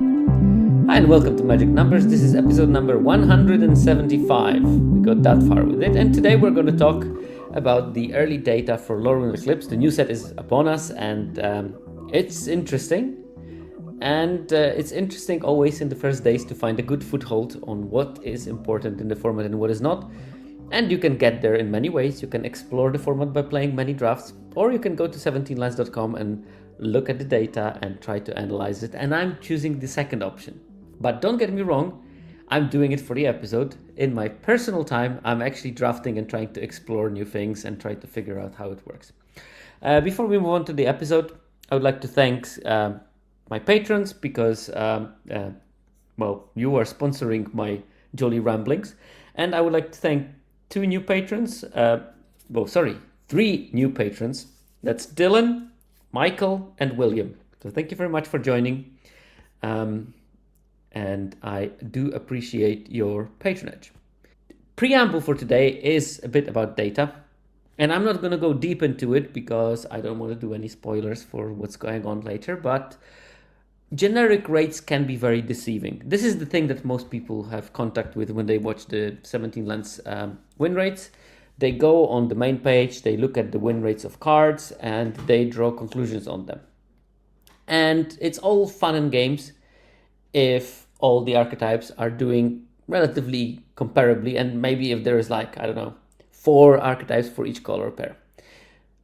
Hi and welcome to Magic Numbers. This is episode number 175. We got that far with it, and today we're going to talk about the early data for Lorwyn Eclipsed. The new set is upon us, and it's interesting. And it's interesting always in the first days to find a good foothold on what is important in the format and what is not. And you can get there in many ways. You can explore the format by playing many drafts, or you can go to 17Lands.com and look at the data and try to analyze it. And I'm choosing the second option. But don't get me wrong, I'm doing it for the episode. In my personal time, I'm actually drafting and trying to explore new things and try to figure out how it works. Before we move on to the episode, I would like to thank my patrons because, you are sponsoring my jolly ramblings. And I would like to thank three new patrons. That's Dylan, Michael, and William. So thank you very much for joining. And I do appreciate your patronage. Preamble for today is a bit about data, and I'm not going to go deep into it because I don't want to do any spoilers for what's going on later, but generic rates can be very deceiving. This is the thing that most people have contact with when they watch the 17Lands win rates. They go on the main page, they look at the win rates of cards, and they draw conclusions on them. And it's all fun and games if all the archetypes are doing relatively comparably, and maybe if there is 4 archetypes for each color pair.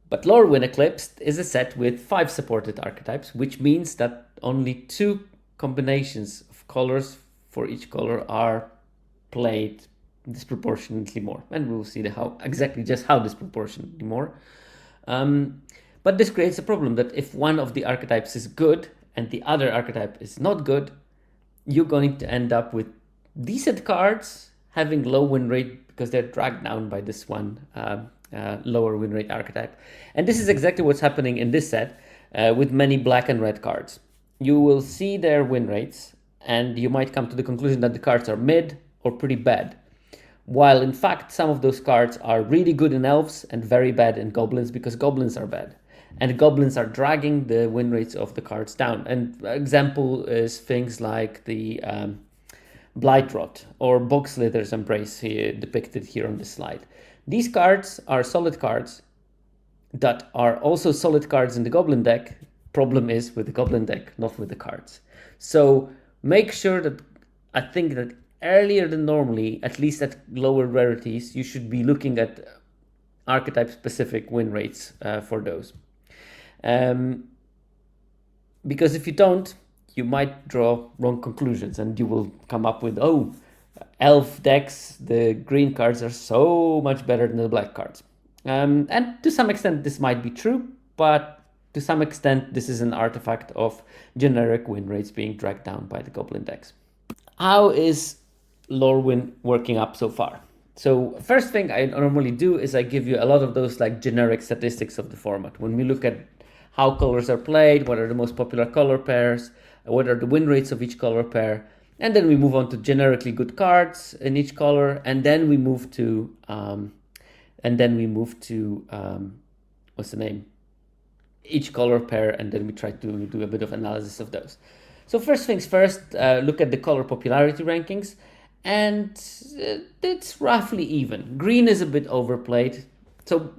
But Lorwyn Eclipsed is a set with 5 supported archetypes, which means that only 2 combinations of colors for each color are played disproportionately more, and we'll see how disproportionately more. But this creates a problem that if one of the archetypes is good and the other archetype is not good, you're going to end up with decent cards having low win rate because they're dragged down by this one lower win rate archetype. And this is exactly what's happening in this set with many black and red cards. You will see their win rates and you might come to the conclusion that the cards are mid or pretty bad, while in fact some of those cards are really good in elves and very bad in goblins because goblins are bad. And goblins are dragging the win rates of the cards down. And example is things like the Blightrot or Bogslither's Embrace here depicted here on this slide. These cards are solid cards that are also solid cards in the goblin deck. Problem is with the goblin deck, not with the cards. So make sure that I think that earlier than normally, at least at lower rarities, you should be looking at archetype specific win rates for those. Because if you don't, you might draw wrong conclusions and you will come up with, elf decks, the green cards are so much better than the black cards. And to some extent this might be true, but to some extent this is an artifact of generic win rates being dragged down by the goblin decks. How is Lorwyn working up so far? So first thing I normally do is I give you a lot of those generic statistics of the format. When we look at how colors are played, what are the most popular color pairs, what are the win rates of each color pair, and then we move on to generically good cards in each color, and then we move to each color pair, and then we try to do a bit of analysis of those. So first things first, look at the color popularity rankings, and it's roughly even. Green is a bit overplayed. So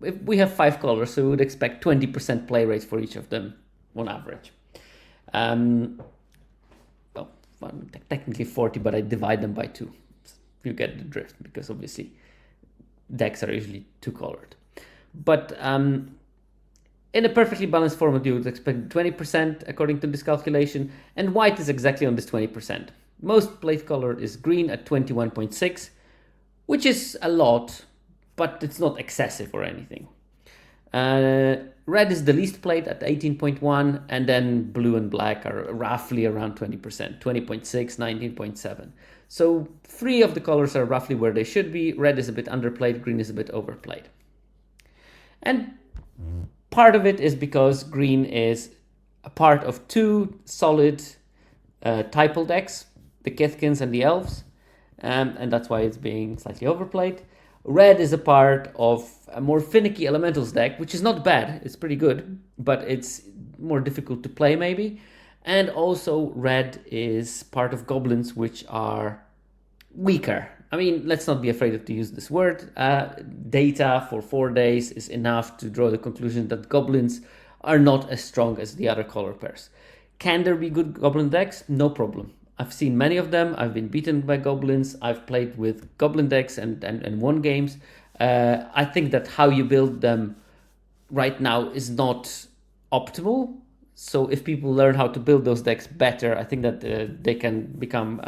if we have 5 colors, so we would expect 20% play rates for each of them on average. Technically 40, but I divide them by 2. You get the drift, because obviously decks are usually 2-colored. But in a perfectly balanced format, you would expect 20% according to this calculation, and white is exactly on this 20%. Most played color is green at 21.6, which is a lot, but it's not excessive or anything. Red is the least played at 18.1, and then blue and black are roughly around 20%, 20.6, 19.7. So 3 of the colors are roughly where they should be. Red is a bit underplayed, green is a bit overplayed. And part of it is because green is a part of 2 solid typal decks, the Kithkins and the Elves, and that's why it's being slightly overplayed. Red is a part of a more finicky Elementals deck, which is not bad, it's pretty good, but it's more difficult to play maybe. And also red is part of goblins which are weaker. I mean, let's not be afraid to use this word. Data for 4 days is enough to draw the conclusion that goblins are not as strong as the other color pairs. Can there be good goblin decks? No problem. I've seen many of them. I've been beaten by goblins. I've played with goblin decks and won games. I think that how you build them right now is not optimal. So if people learn how to build those decks better, I think that they can become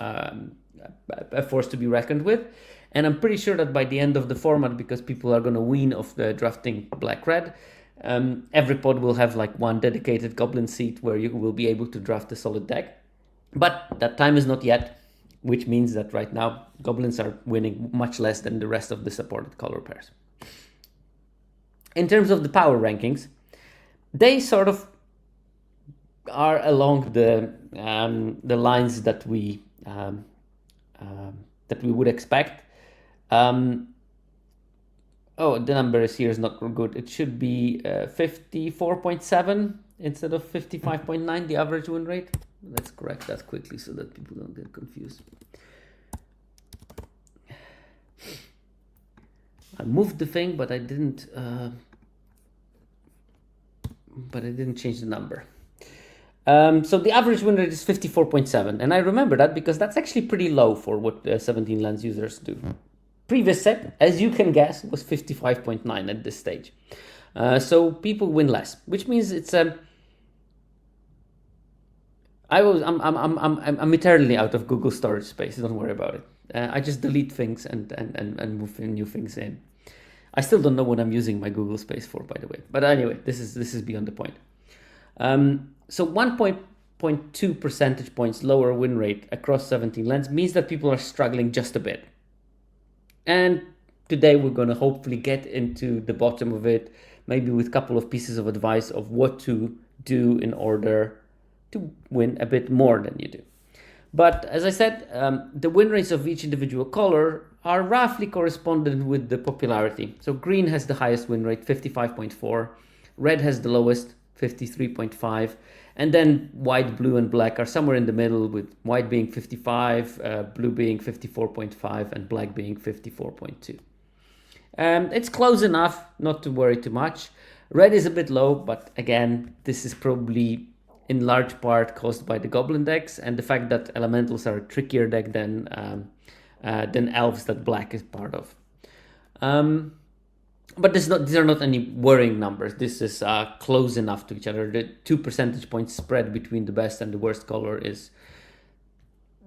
a force to be reckoned with. And I'm pretty sure that by the end of the format, because people are going to wean off the drafting black-red, every pod will have like one dedicated goblin seat where you will be able to draft a solid deck. But that time is not yet, which means that right now goblins are winning much less than the rest of the supported color pairs. In terms of the power rankings, they sort of are along the lines that we would expect. Oh, the number here is not good. It should be 54.7 instead of 55.9, the average win rate. Let's correct that quickly so that people don't get confused. I moved the thing, but I didn't change the number. So the average win rate is 54.7, and I remember that because that's actually pretty low for what 17Lands users do. Previous set, as you can guess, was 55.9 at this stage. So people win less, which means it's I'm eternally out of Google storage space. Don't worry about it. I just delete things and move new things in. I still don't know what I'm using my Google space for, by the way. But anyway, this is beyond the point. So 1.2 percentage points lower win rate across 17Lands means that people are struggling just a bit. And today we're going to hopefully get into the bottom of it, maybe with a couple of pieces of advice of what to do in order to win a bit more than you do. But as I said, the win rates of each individual color are roughly correspondent with the popularity. So green has the highest win rate, 55.4. Red has the lowest, 53.5. And then white, blue, and black are somewhere in the middle, with white being 55, blue being 54.5, and black being 54.2. It's close enough not to worry too much. Red is a bit low, but again, this is probably in large part caused by the goblin decks and the fact that elementals are a trickier deck than elves that black is part of. But these are not any worrying numbers. This is close enough to each other. The 2 percentage points spread between the best and the worst color is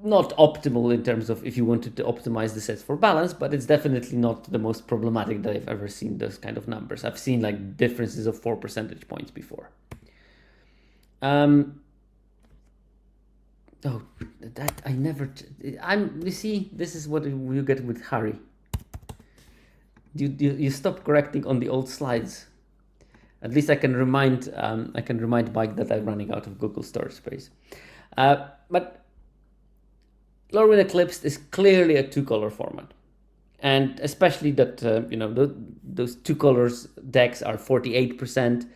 not optimal in terms of if you wanted to optimize the sets for balance, but it's definitely not the most problematic that I've ever seen those kind of numbers. I've seen like differences of 4 percentage points before. You see, this is what you get with Harry. You stop correcting on the old slides. At least I can remind Mike that I'm running out of Google storage space. But Lorwyn Eclipsed is clearly a two-color format, and especially that those two colors decks are 48%.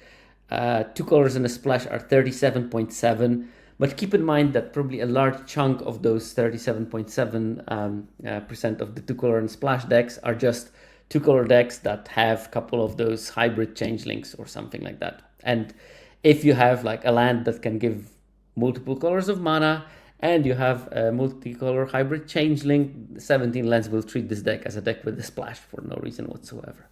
2 colors and a splash are 37.7. But keep in mind that probably a large chunk of those 37.7% of the 2 color and splash decks are just 2 color decks that have a couple of those hybrid changelings or something like that. And if you have like a land that can give multiple colors of mana and you have a multicolor hybrid changeling, 17Lands will treat this deck as a deck with a splash for no reason whatsoever.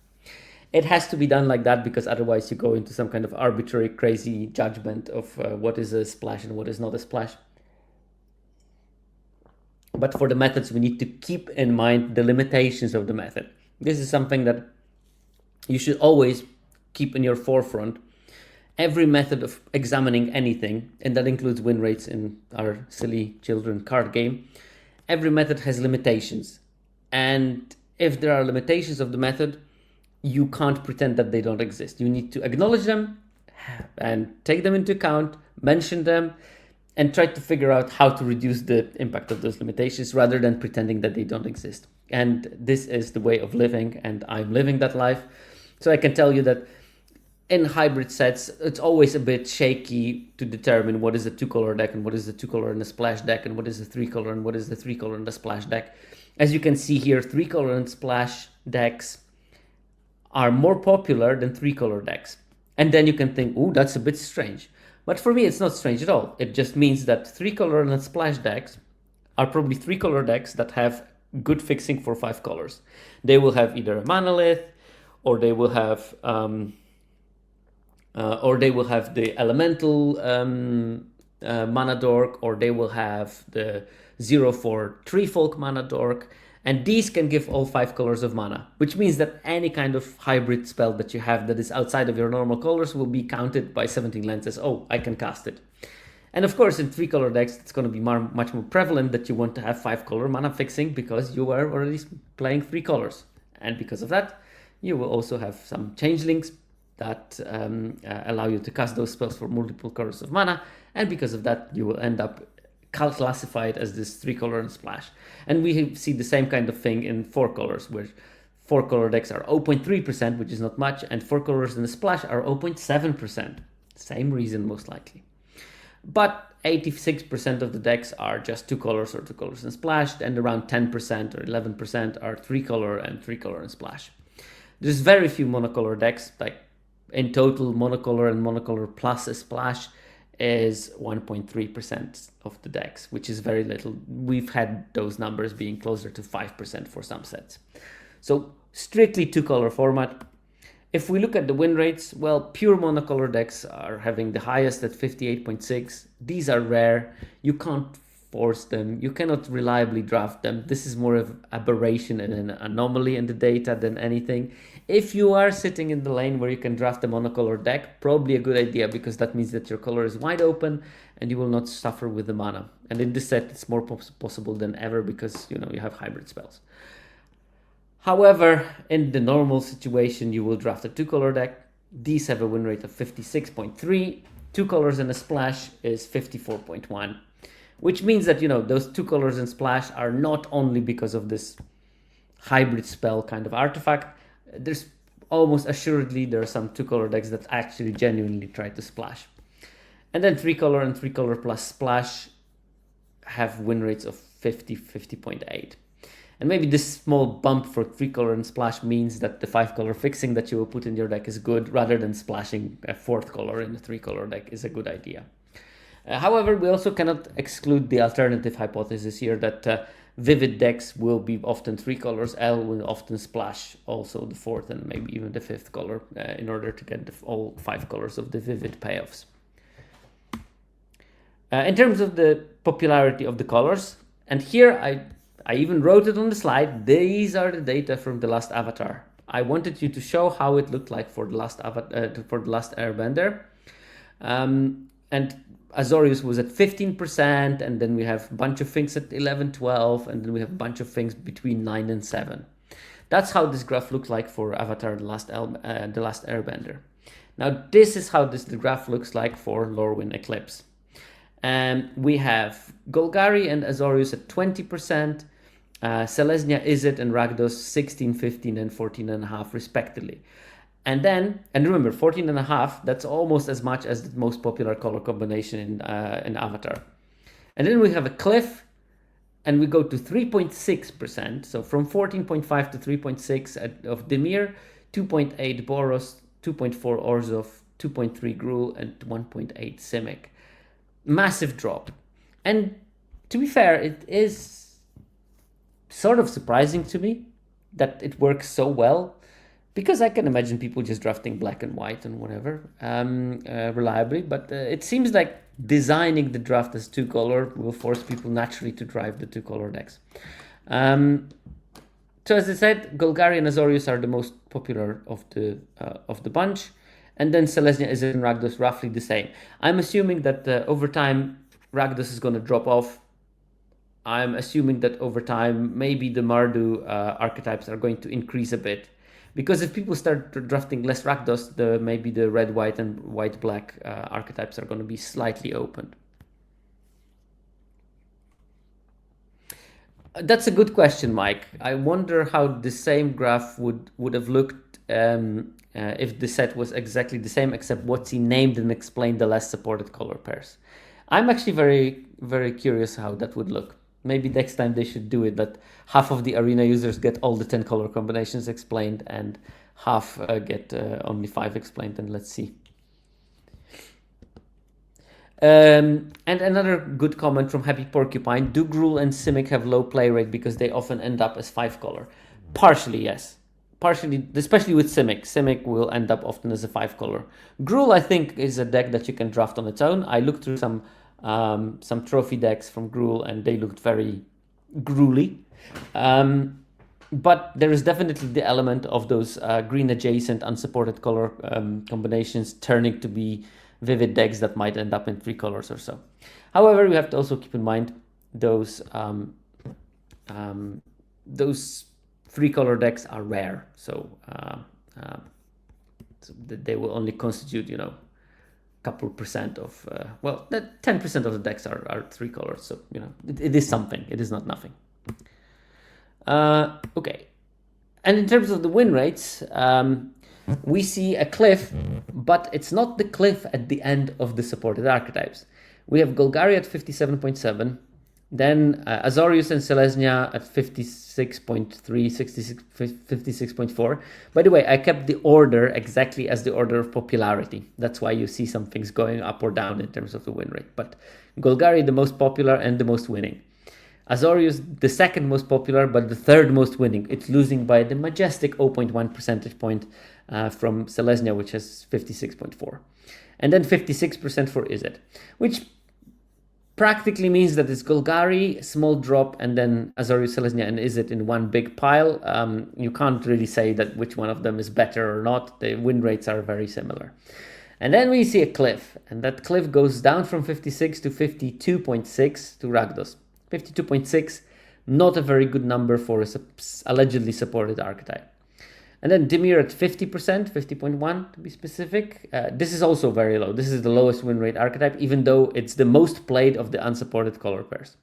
It has to be done like that because otherwise you go into some kind of arbitrary, crazy judgment of what is a splash and what is not a splash. But for the methods, we need to keep in mind the limitations of the method. This is something that you should always keep in your forefront. Every method of examining anything, and that includes win rates in our silly children card game, every method has limitations. And if there are limitations of the method, you can't pretend that they don't exist. You need to acknowledge them and take them into account, mention them, and try to figure out how to reduce the impact of those limitations rather than pretending that they don't exist. And this is the way of living, and I'm living that life. So I can tell you that in hybrid sets, it's always a bit shaky to determine what is a 2-color deck and what is the 2-color and a splash deck and what is the 3-color and what is the 3-color and a splash deck. As you can see here, 3-color and splash decks are more popular than 3-color decks. And then you can think, oh, that's a bit strange. But for me, it's not strange at all. It just means that 3-color and splash decks are probably 3-color decks that have good fixing for 5 colors. They will have either a monolith, or they will have the elemental mana dork, or they will have the 0/4 tree folk mana dork, and these can give all 5 colors of mana, which means that any kind of hybrid spell that you have that is outside of your normal colors will be counted by 17Lands as, oh, I can cast it. And of course, in 3-color decks, it's going to be much more prevalent that you want to have 5-color mana fixing because you are already playing 3 colors. And because of that, you will also have some changelings that allow you to cast those spells for multiple colors of mana. And because of that, you will end up classified as this 3-color and splash. And we see the same kind of thing in 4 colors, where 4-color decks are 0.3%, which is not much, and 4 colors and a splash are 0.7%. Same reason, most likely. But 86% of the decks are just 2 colors or 2 colors and splash, and around 10% or 11% are 3-color and 3-color and splash. There's very few monocolor decks. Like in total, monocolor and monocolor plus a splash is 1.3% of the decks, which is very little. We've had those numbers being closer to 5% for some sets. So strictly 2-color format. If we look at the win rates, well, pure monocolor decks are having the highest at 58.6. These are rare. You can't force them. You cannot reliably draft them. This is more of aberration and an anomaly in the data than anything. If you are sitting in the lane where you can draft a monocolor deck, probably a good idea, because that means that your color is wide open and you will not suffer with the mana. And in this set, it's more possible than ever because, you have hybrid spells. However, in the normal situation, you will draft a 2-color deck. These have a win rate of 56.3. 2 colors and a splash is 54.1. Which means that, those 2 colors and splash are not only because of this hybrid spell kind of artifact. There's almost assuredly there are some 2-color decks that actually genuinely try to splash. And then 3-color and 3-color plus splash have win rates of 50.8. And maybe this small bump for 3-color and splash means that the 5-color fixing that you will put in your deck is good, rather than splashing a 4th color in a 3-color deck is a good idea. However, we also cannot exclude the alternative hypothesis here that vivid decks will be often 3 colors. L will often splash also the 4th and maybe even the 5th color in order to get all 5 colors of the vivid payoffs. In terms of the popularity of the colors, and here I even wrote it on the slide, these are the data from the last Avatar. I wanted you to show how it looked like for the last Airbender. And Azorius was at 15%, and then we have a bunch of things at 11, 12, and then we have a bunch of things between 9 and 7. That's how this graph looks like for Avatar, the last Airbender. Now, this is how the graph looks like for Lorwyn Eclipsed. We have Golgari and Azorius at 20%, Selesnya, Izzet, and Rakdos 16, 15, and 14.5 respectively. And remember, 14.5, that's almost as much as the most popular color combination in Avatar. And then we have a cliff, and we go to 3.6%. So from 14.5 to 3.6 of Dimir, 2.8 Boros, 2.4 Orzhov, 2.3 Gruul, and 1.8 Simic. Massive drop. And to be fair, it is sort of surprising to me that it works so well, because I can imagine people just drafting black and white and whatever reliably, but it seems like designing the draft as 2-color will force people naturally to drive the 2-color decks. So as I said, Golgari and Azorius are the most popular of the bunch, and then Selesnya, Izzet, and Rakdos roughly the same. I'm assuming that over time Rakdos is going to drop off. I'm assuming that over time maybe the Mardu archetypes are going to increase a bit. Because if people start drafting less Rakdos, maybe the red, white, and white, black archetypes are going to be slightly opened. That's a good question, Mike. I wonder how the same graph would have looked if the set was exactly the same, except WotC named and explained the less supported color pairs. I'm actually very, very curious how that would look. Maybe next time they should do it that half of the arena users get all the 10 color combinations explained and half get only 5 explained, and let's see. And another good comment from Happy Porcupine: do Gruul and Simic have low play rate because they often end up as 5 color? Partially, yes. Partially, especially with Simic. Simic will end up often as a 5 color. Gruul, I think, is a deck that you can draft on its own. I looked through some trophy decks from Gruul and they looked very gruely. But there is definitely the element of those green adjacent unsupported color combinations turning to be vivid decks that might end up in 3 colors or so. However, we have to also keep in mind those 3 color decks are rare, so they will only constitute, you know, couple percent of 10% of the decks are 3 colors, so you know it is something. It is not nothing. Okay, and in terms of the win rates, we see a cliff, but it's not the cliff at the end of the supported archetypes. We have Golgari at 57.7, then Azorius and Selesnya at 56.3, 56.4. By the way, I kept the order exactly as the order of popularity. That's why you see some things going up or down in terms of the win rate. But Golgari, the most popular and the most winning. Azorius, the second most popular, but the third most winning. It's losing by the majestic 0.1 percentage point from Selesnya, which has 56.4. And then 56% for Izzet, which practically means that it's Golgari, small drop, and then Azorius, Selesnya, and Izzet in one big pile. You can't really say that which one of them is better or not. The win rates are very similar. And then we see a cliff, and that cliff goes down from 56 to 52.6 to Rakdos. 52.6, not a very good number for a allegedly supported archetype. And then Dimir at 50%, 50.1 to be specific. This is also very low. This is the lowest win rate archetype, even though it's the most played of the unsupported color pairs.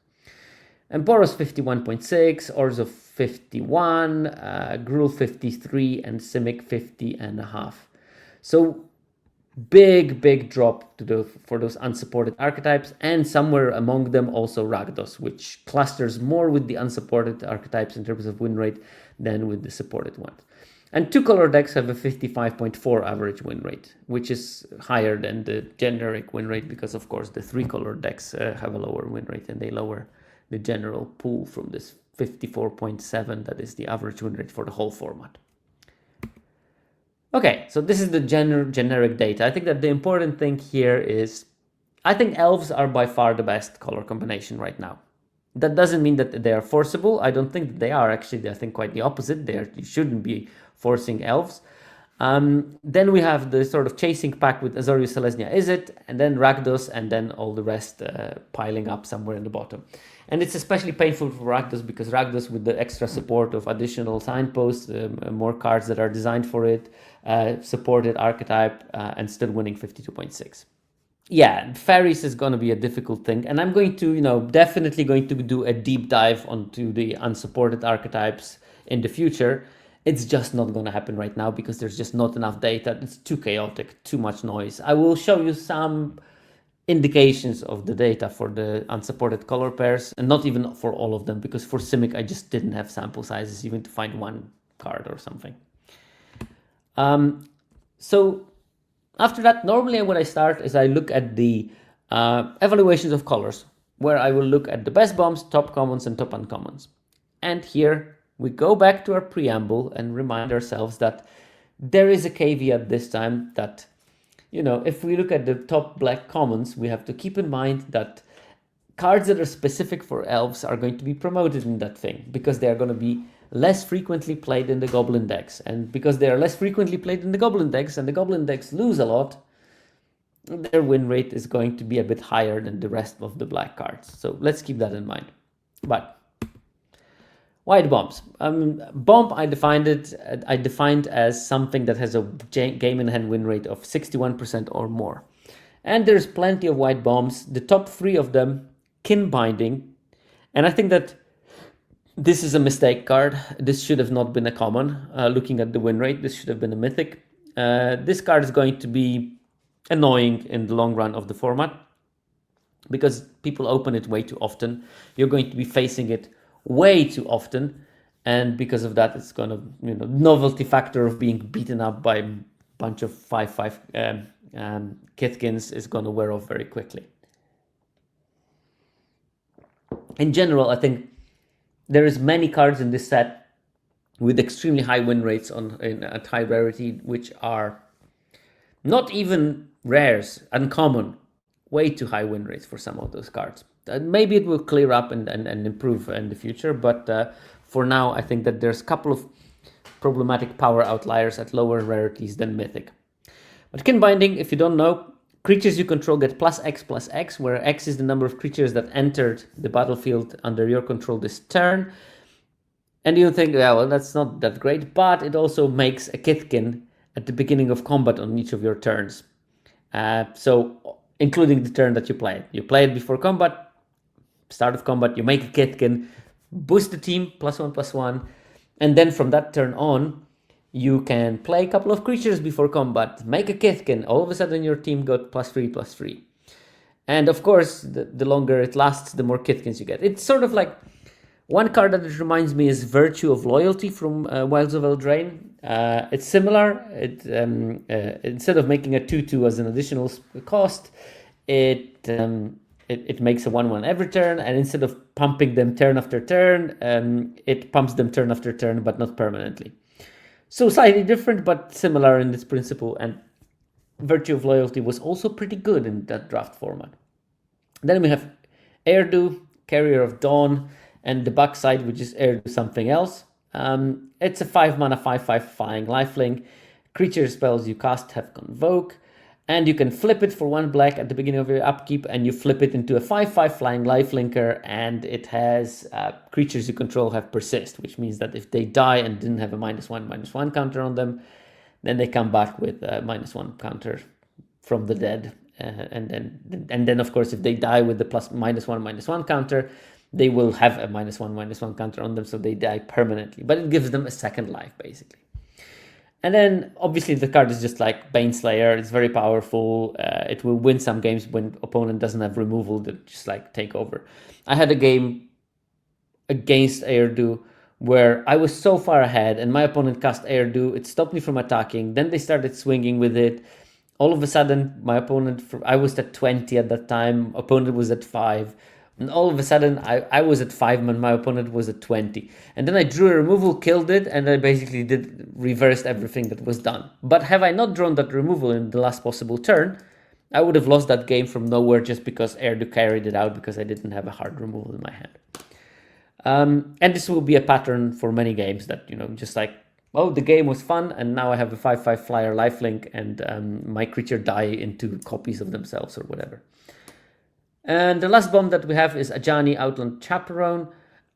And Boros 51.6, Orzhov 51, Gruul 53, and Simic 50.5. So big drop for those unsupported archetypes, and somewhere among them also Rakdos, which clusters more with the unsupported archetypes in terms of win rate than with the supported ones. And 2-color decks have a 55.4 average win rate, which is higher than the generic win rate because, of course, the 3-color decks have a lower win rate and they lower the general pool from this 54.7 that is the average win rate for the whole format. Okay, so this is the generic data. I think that the important thing here is, I think elves are by far the best color combination right now. That doesn't mean that they are forcible. I don't think that they are. Actually, I think quite the opposite. You shouldn't be forcing elves. Then we have the sort of chasing pack with Azorius, Selesnya, Izzet, and then Rakdos, and then all the rest piling up somewhere in the bottom. And it's especially painful for Rakdos because Rakdos, with the extra support of additional signposts, more cards that are designed for it, supported archetype, and still winning 52.6. Yeah, fairies is going to be a difficult thing, and I'm going to, definitely going to do a deep dive onto the unsupported archetypes in the future. It's just not going to happen right now because there's just not enough data. It's too chaotic, too much noise. I will show you some indications of the data for the unsupported color pairs, and not even for all of them, because for Simic I just didn't have sample sizes even to find one card or something. So after that, normally what I start is I look at the evaluations of colors, where I will look at the best bombs, top commons, and top uncommons. And here we go back to our preamble and remind ourselves that there is a caveat this time that, if we look at the top black commons, we have to keep in mind that cards that are specific for elves are going to be promoted in that thing because they are going to be less frequently played in the goblin decks. And because they are less frequently played in the goblin decks and the goblin decks lose a lot, their win rate is going to be a bit higher than the rest of the black cards. So let's keep that in mind. But white bombs. Bomb, I defined as something that has a game in hand win rate of 61% or more. And there's plenty of white bombs. The top 3 of them, kin binding. And I think that This is a mistake card. This should have not been a common. Looking at the win rate, this should have been a mythic. This card is going to be annoying in the long run of the format because people open it way too often. You're going to be facing it way too often, and because of that, it's gonna, novelty factor of being beaten up by a bunch of 5/5 Kithkins is gonna wear off very quickly. In general, I think there is many cards in this set with extremely high win rates at high rarity, which are not even rares, uncommon, way too high win rates for some of those cards. Maybe it will clear up and improve in the future, but for now, I think that there's a couple of problematic power outliers at lower rarities than Mythic. But kin binding, if you don't know, creatures you control get +X, where X is the number of creatures that entered the battlefield under your control this turn. And you think, yeah, well, that's not that great, but it also makes a Kithkin at the beginning of combat on each of your turns. So, including the turn that you play it. You play it before combat, start of combat, you make a Kithkin, boost the team, +1/+1, and then from that turn on, you can play a couple of creatures before combat, make a Kithkin, all of a sudden your team got +3/+3. And of course, the longer it lasts, the more Kithkins you get. It's sort of like, one card that it reminds me is Virtue of Loyalty from Wilds of Eldraine. It's similar. Instead of making a 2/2 as an additional cost, it makes a 1/1 every turn, and instead of pumping them turn after turn, it pumps them turn after turn, but not permanently. So slightly different, but similar in its principle, and Virtue of Loyalty was also pretty good in that draft format. Then we have Erdu, Carrier of Dawn, and the backside, which is Erdu something else. It's a 5-mana 5/5 flying lifelink. Creature spells you cast have Convoke, and you can flip it for 1 black at the beginning of your upkeep, and you flip it into a 5/5 flying lifelinker, and it has creatures you control have Persist, which means that if they die and didn't have a -1/-1 counter on them, then they come back with a -1 counter from the dead. And then of course, if they die with the +(-1/-1 counter, they will have a -1/-1 counter on them, so they die permanently. But it gives them a second life, basically. And then, obviously, the card is just like Baneslayer. It's very powerful. It will win some games when opponent doesn't have removal that just like take over. I had a game against Erdu where I was so far ahead and my opponent cast Erdu. It stopped me from attacking. Then they started swinging with it. All of a sudden, my opponent, I was at 20 at that time. Opponent was at 5. And all of a sudden, I was at 5 and my opponent was at 20. And then I drew a removal, killed it, and I basically reversed everything that was done. But have I not drawn that removal in the last possible turn, I would have lost that game from nowhere just because Erdu carried it out because I didn't have a hard removal in my hand. And this will be a pattern for many games that, just like, oh, the game was fun, and now I have a 5/5 flyer lifelink, and my creature die into copies of themselves or whatever. And the last bomb that we have is Ajani Outland Chaperone.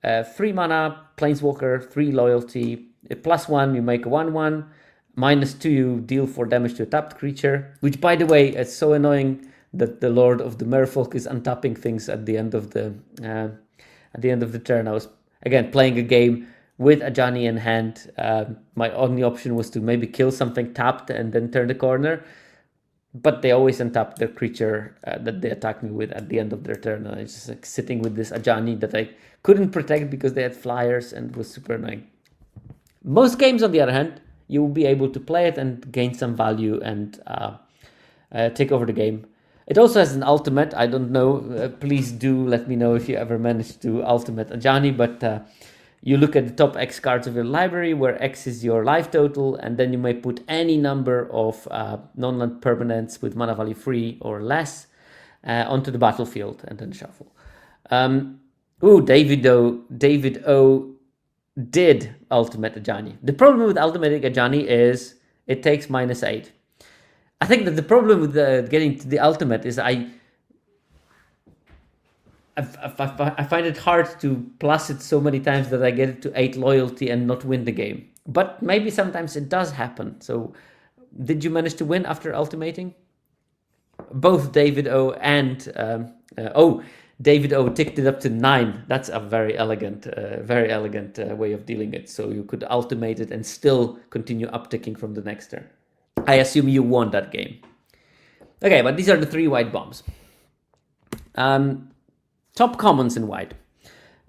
3 mana, Planeswalker, 3 loyalty. +1, you make a 1/1. -2, you deal 4 damage to a tapped creature. Which, by the way, is so annoying that the Lord of the Merfolk is untapping things at the end of the turn. I was, again, playing a game with Ajani in hand. My only option was to maybe kill something tapped and then turn the corner. But they always untap their creature that they attack me with at the end of their turn. And I was just like sitting with this Ajani that I couldn't protect because they had flyers, and it was super annoying. Most games, on the other hand, you will be able to play it and gain some value and take over the game. It also has an ultimate. I don't know. Please do let me know if you ever managed to ultimate Ajani, but you look at the top X cards of your library, where X is your life total, and then you may put any number of non-land permanents with mana value 3 or less onto the battlefield, and then shuffle. David O did ultimate Ajani. The problem with ultimating Ajani is it takes -8. I think that the problem with getting to the ultimate is I find it hard to plus it so many times that I get it to 8 loyalty and not win the game. But maybe sometimes it does happen. So did you manage to win after ultimating? Both David O and David O ticked it up to 9. That's a very elegant way of dealing it. So you could ultimate it and still continue upticking from the next turn. I assume you won that game. Okay, but these are the 3 white bombs. Top commons in white.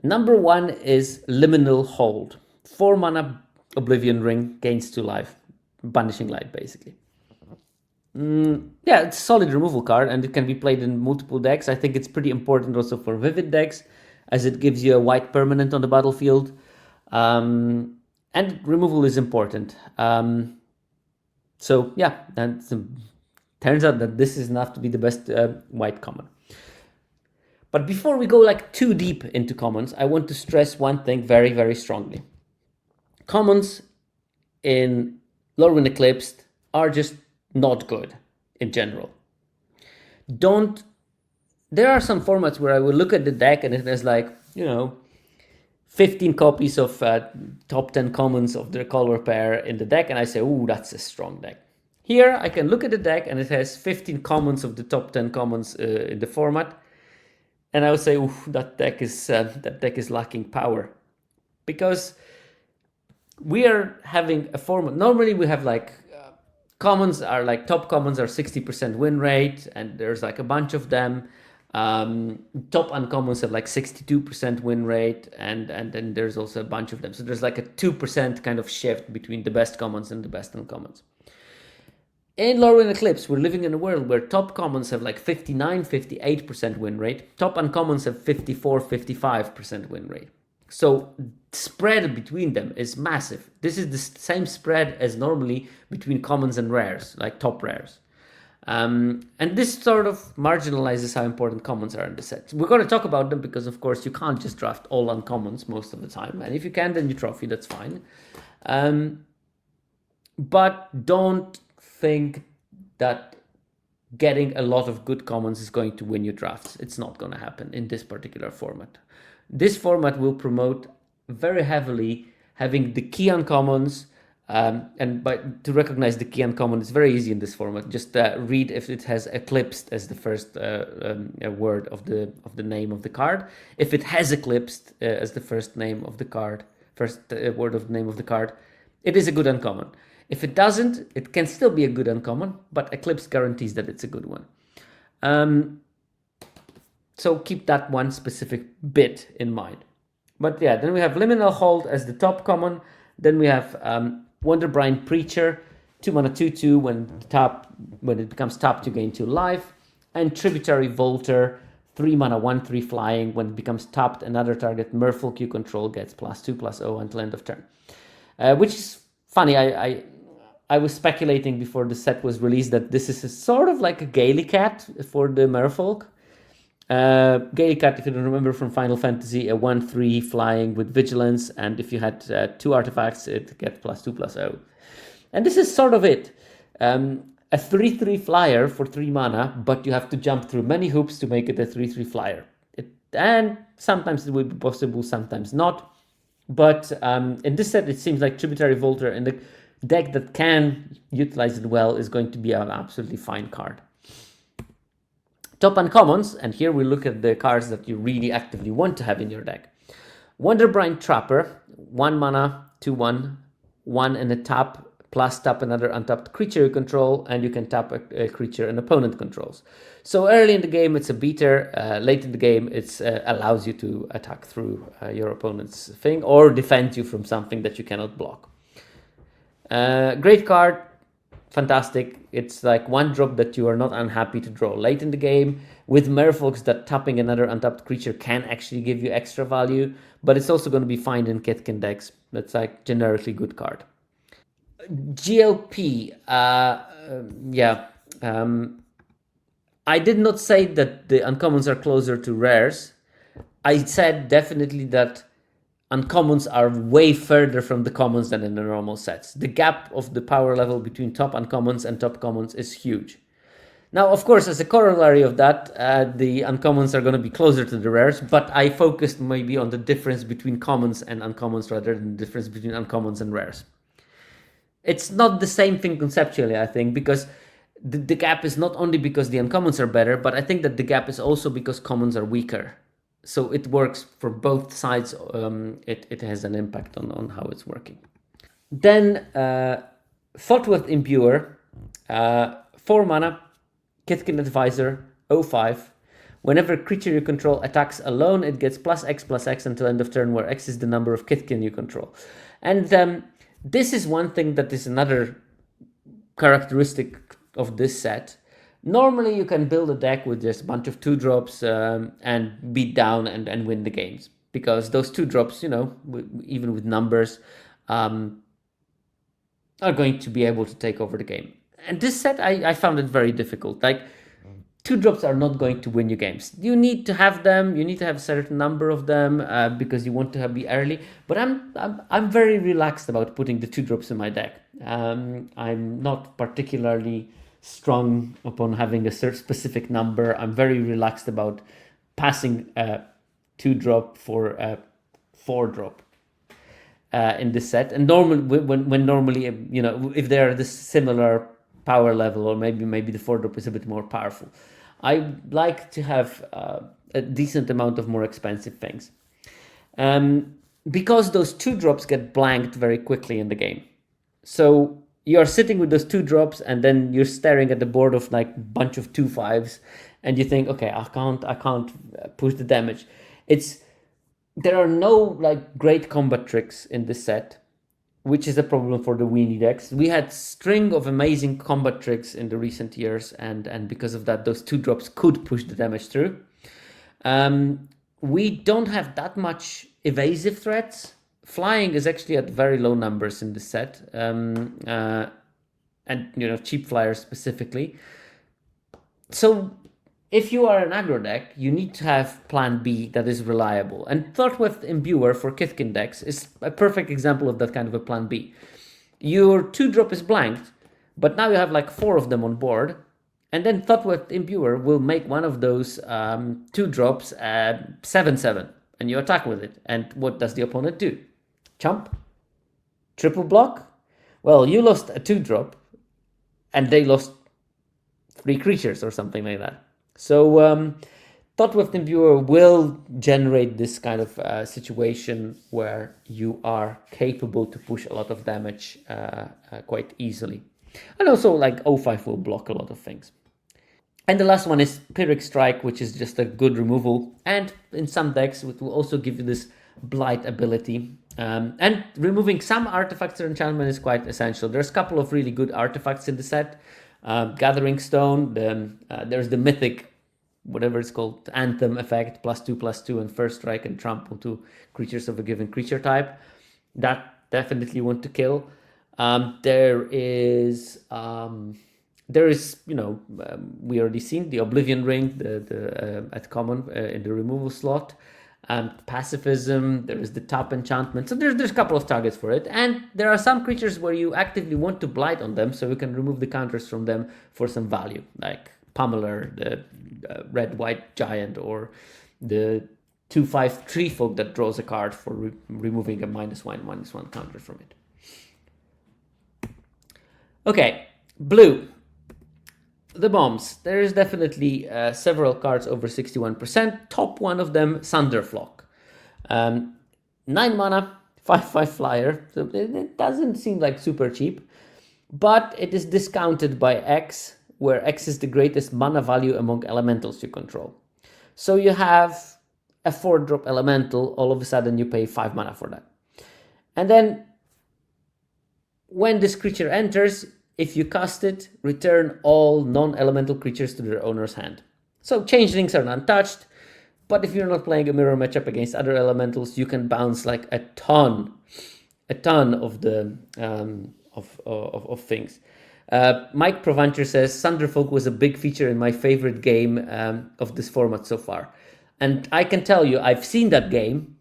Number 1 is Liminal Hold. 4 mana Oblivion Ring, gains 2 life. Banishing Light, basically. Yeah, it's a solid removal card, and it can be played in multiple decks. I think it's pretty important also for Vivid decks, as it gives you a white permanent on the battlefield. And removal is important. So yeah, and turns out that this is enough to be the best white common. But before we go like too deep into commons, I want to stress one thing very, very strongly. Commons in Lorwyn Eclipsed are just not good in general. There are some formats where I will look at the deck and it has like, 15 copies of top 10 commons of their color pair in the deck, and I say, ooh, that's a strong deck. Here, I can look at the deck and it has 15 commons of the top 10 commons in the format, and I would say, ooh, that deck is lacking power. Because we are having a format, normally we have like, commons are like, top commons are 60% win rate, and there's like a bunch of them. Top uncommons have like 62% win rate, and then there's also a bunch of them. So there's like a 2% kind of shift between the best commons and the best uncommons. In Lorwyn Eclipse, we're living in a world where top commons have like 59, 58% win rate. Top uncommons have 54, 55% win rate. So spread between them is massive. This is the same spread as normally between commons and rares, like top rares. And this sort of marginalizes how important commons are in the set. We're going to talk about them because, of course, you can't just draft all uncommons most of the time. And if you can, then you trophy, that's fine. But don't think that getting a lot of good commons is going to win you drafts. It's not going to happen in this particular format. This format will promote very heavily having the key uncommons. To recognize the key uncommon, it's very easy in this format. Just read if it has Eclipsed as the first word of the name of the card. If it has Eclipsed as the first name of the card, word of the name of the card, it is a good uncommon. If it doesn't, it can still be a good uncommon, but Eclipse guarantees that it's a good one. So keep that one specific bit in mind. But yeah, then we have Liminal Hold as the top common. Then we have Wonderbrine Preacher, 2 mana 2/2. When it becomes tapped, you gain 2 life. And Tributary Volter, 3 mana 1/3 flying. When it becomes tapped, another target Merfolk you control gets +2/+0 until end of turn. Which is funny. I was speculating before the set was released that this is a sort of like a Gaelicat for the Merfolk. Gaelicat, if you don't remember from Final Fantasy, a 1/3 flying with vigilance, and if you had 2 artifacts, it gets +2/+0. And this is sort of it. A 3/3 flyer for 3 mana, but you have to jump through many hoops to make it a 3/3 flyer. And sometimes it will be possible, sometimes not. But in this set, it seems like Tributary Volter in the deck that can utilize it well is going to be an absolutely fine card. Top uncommons, and here we look at the cards that you really actively want to have in your deck. Wonderbrine Trapper, 1 mana, 2/1, 1 and a tap, plus tap another untapped creature you control, and you can tap a creature an opponent controls. So early in the game, it's a beater. Late in the game, it allows you to attack through your opponent's thing or defend you from something that you cannot block. Great card. Fantastic. It's like 1 drop that you are not unhappy to draw late in the game. With Merfolks, that tapping another untapped creature can actually give you extra value, but it's also going to be fine in Kitkin decks. That's like generically good card. GLP. I did not say that the uncommons are closer to rares. I said definitely that uncommons are way further from the commons than in the normal sets. The gap of the power level between top uncommons and top commons is huge. Now, of course, as a corollary of that, the uncommons are going to be closer to the rares, but I focused maybe on the difference between commons and uncommons rather than the difference between uncommons and rares. It's not the same thing conceptually, I think, because the gap is not only because the uncommons are better, but I think that the gap is also because commons are weaker. So it works for both sides. It has an impact on how it's working. Then Thoughtworth Imbuer, 4 mana, Kithkin Advisor, 05. Whenever a creature you control attacks alone, it gets +X until end of turn, where X is the number of Kithkin you control. And this is one thing that is another characteristic of this set. Normally you can build a deck with just a bunch of 2-drops and beat down and win the games. Because those 2-drops, you know, even with numbers, are going to be able to take over the game. And this set, I found it very difficult. Like, 2-drops are not going to win you games. You need to have them. You need to have a certain number of them because you want to be early. But I'm very relaxed about putting the 2-drops in my deck. I'm not particularly strong upon having a specific number. I'm very relaxed about passing a 2-drop for a 4-drop in this set. And normally, when normally, you know, if they're this similar power level, or maybe the 4-drop is a bit more powerful, I like to have a decent amount of more expensive things. Because those 2-drops get blanked very quickly in the game. So you're sitting with those 2-drops and then you're staring at the board of like a bunch of 2/5s and you think, okay, I can't push the damage. There are no like great combat tricks in this set, which is a problem for the weenie decks. We had string of amazing combat tricks in the recent years, and because of that, those 2-drops could push the damage through. We don't have that much evasive threats. Flying is actually at very low numbers in the set, and you know, cheap flyers specifically. So if you are an aggro deck, you need to have plan B that is reliable. And Thoughtworth Imbuer for Kithkin decks is a perfect example of that kind of a plan B. Your 2-drop is blanked, but now you have like 4 of them on board. And then Thoughtworth Imbuer will make one of those 2-drops 7/7. And you attack with it. And what does the opponent do? Chump? Triple block? Well, you lost a 2-drop, and they lost 3 creatures or something like that. So Thoughtworth Imbuer will generate this kind of situation where you are capable to push a lot of damage quite easily. And also, like, 05 will block a lot of things. And the last one is Pyrrhic Strike, which is just a good removal. And in some decks, it will also give you this Blight ability. And removing some artifacts or enchantment is quite essential. There's a couple of really good artifacts in the set. Gathering Stone, there's the mythic, whatever it's called, Anthem effect, +2/+2, and first strike and trample to creatures of a given creature type. That definitely want to kill. There is, you know, we already seen the Oblivion Ring, the at common in the removal slot. Pacifism, there is the Tap Enchantment. So there's a couple of targets for it. And there are some creatures where you actively want to blight on them, so you can remove the counters from them for some value, like Pummeler, the red-white giant, or the 2/5 Tree Folk that draws a card for removing a -1/-1 counter from it. Okay, blue. The bombs. There is definitely several cards over 61%. Top one of them, Thunderflock. 9 mana, 5/5 flyer. So it doesn't seem like super cheap. But it is discounted by X, where X is the greatest mana value among elementals you control. So you have a 4-drop elemental, all of a sudden you pay 5 mana for that. And then when this creature enters, if you cast it, return all non-elemental creatures to their owner's hand. So changelings are untouched, but if you're not playing a mirror matchup against other elementals, you can bounce like a ton of the of things. Mike Provancher says Thunderfolk was a big feature in my favorite game of this format so far, and I can tell you, I've seen that game.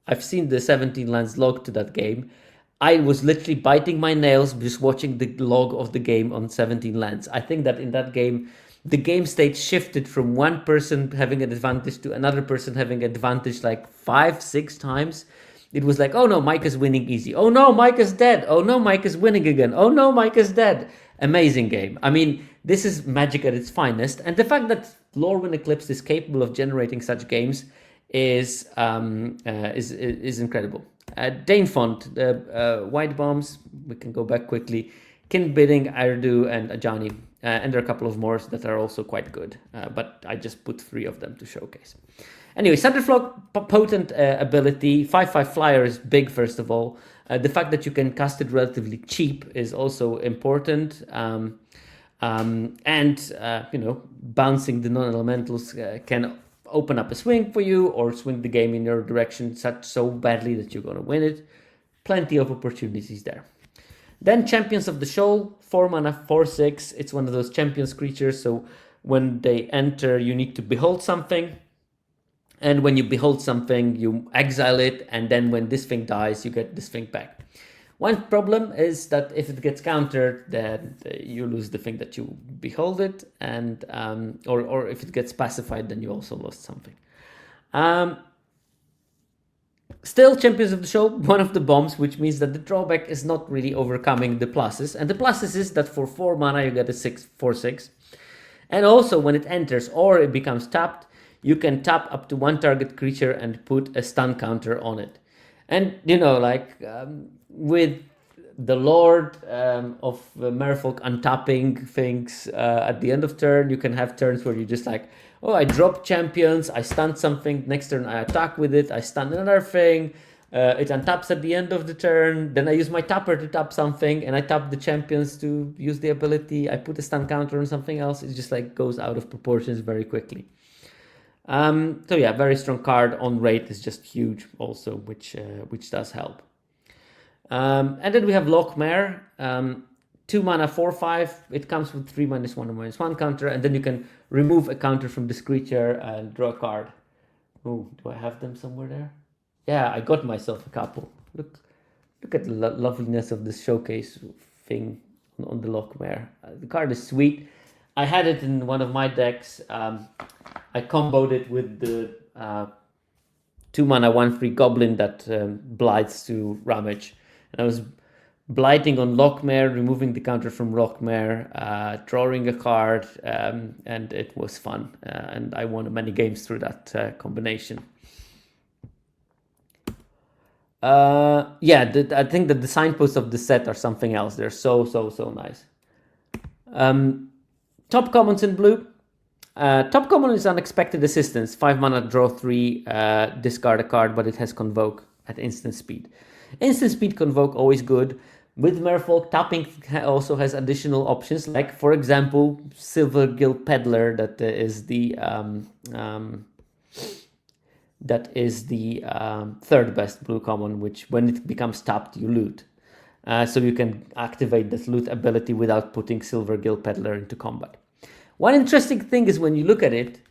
I've seen the 17Lands log to that game. I was literally biting my nails just watching the log of the game on 17Lands. I think that in that game, the game state shifted from one person having an advantage to another person having advantage like 5-6 times. It was like, oh no, Mike is winning easy. Oh no, Mike is dead. Oh no, Mike is winning again. Oh no, Mike is dead. Amazing game. I mean, this is Magic at its finest, and the fact that Lorwyn Eclipsed is capable of generating such games is incredible. Dane Font, the White Bombs, we can go back quickly. Kin Bidding, Irdu, and Ajani. And there are a couple of more that are also quite good, but I just put 3 of them to showcase. Anyway, Thunderflock, potent ability. 5/5 flyer is big, first of all. The fact that you can cast it relatively cheap is also important. Bouncing the non-elementals can open up a swing for you or swing the game in your direction so badly that you're going to win it. Plenty of opportunities there. Then Champions of the Shoal, 4 mana, 4/6. It's one of those champions creatures, so when they enter, you need to behold something. And when you behold something, you exile it, and then when this thing dies, you get this thing back. One problem is that if it gets countered, then you lose the thing that you behold it, and or if it gets pacified, then you also lost something. Still, Champions of the Shoal, one of the bombs, which means that the drawback is not really overcoming the pluses. And the pluses is that for 4 mana, you get a 4/6. And also, when it enters or it becomes tapped, you can tap up to 1 target creature and put a stun counter on it. And, with the Lord of Merfolk untapping things at the end of turn, you can have turns where you just I drop champions, I stun something, next turn I attack with it, I stun another thing, it untaps at the end of the turn, then I use my tapper to tap something, and I tap the champions to use the ability, I put a stun counter on something else, it just goes out of proportions very quickly. Very strong card. On rate is just huge also, which does help. And then we have Lochmere, 2 mana, 4/5. It comes with 3 -1/-1 counter, and then you can remove a counter from this creature and draw a card. Oh, do I have them somewhere there? Yeah, I got myself a couple. Look at the loveliness of this showcase thing on the Lochmere. The card is sweet. I had it in one of my decks. I comboed it with the 2 mana, 1/3 goblin that blights to Ramage. And I was blighting on Lochmere, removing the counter from Lochmere, drawing a card, and it was fun. And I won many games through that combination. I think that the signposts of the set are something else. They're so nice. Top commons in blue. Top common is Unexpected Assistance. 5 mana, draw 3, discard a card, but it has Convoke at instant speed. Instant speed Convoke, always good. With Merfolk, tapping also has additional options, like, for example, Silvergill Peddler, that is the third best blue common, which when it becomes tapped, you loot. So you can activate this loot ability without putting Silvergill Peddler into combat. One interesting thing is when you look at it,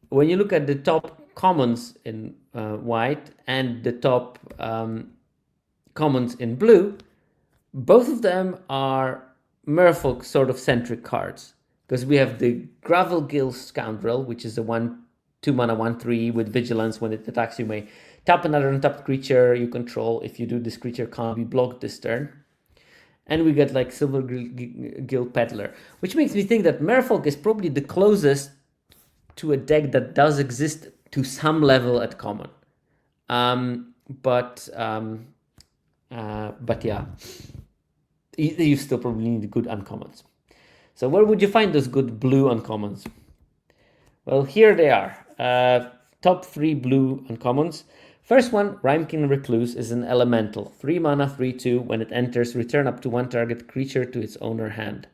when you look at the top commons in white and the top commons in blue, both of them are Merfolk sort of centric cards. Because we have the Gravelgill Scoundrel, which is a 2 mana 1/3 with vigilance. When it attacks, you may tap another untapped creature you control. If you do, this creature can't be blocked this turn. And we get Silvergill Peddler, which makes me think that Merfolk is probably the closest to a deck that does exist to some level at common. But yeah, you still probably need good uncommons. So where would you find those good blue uncommons? Well, here they are. Top 3 blue uncommons. First one, Rhymekin Recluse, is an elemental. 3 mana, 3/2. When it enters, return up to 1 target creature to its owner hand.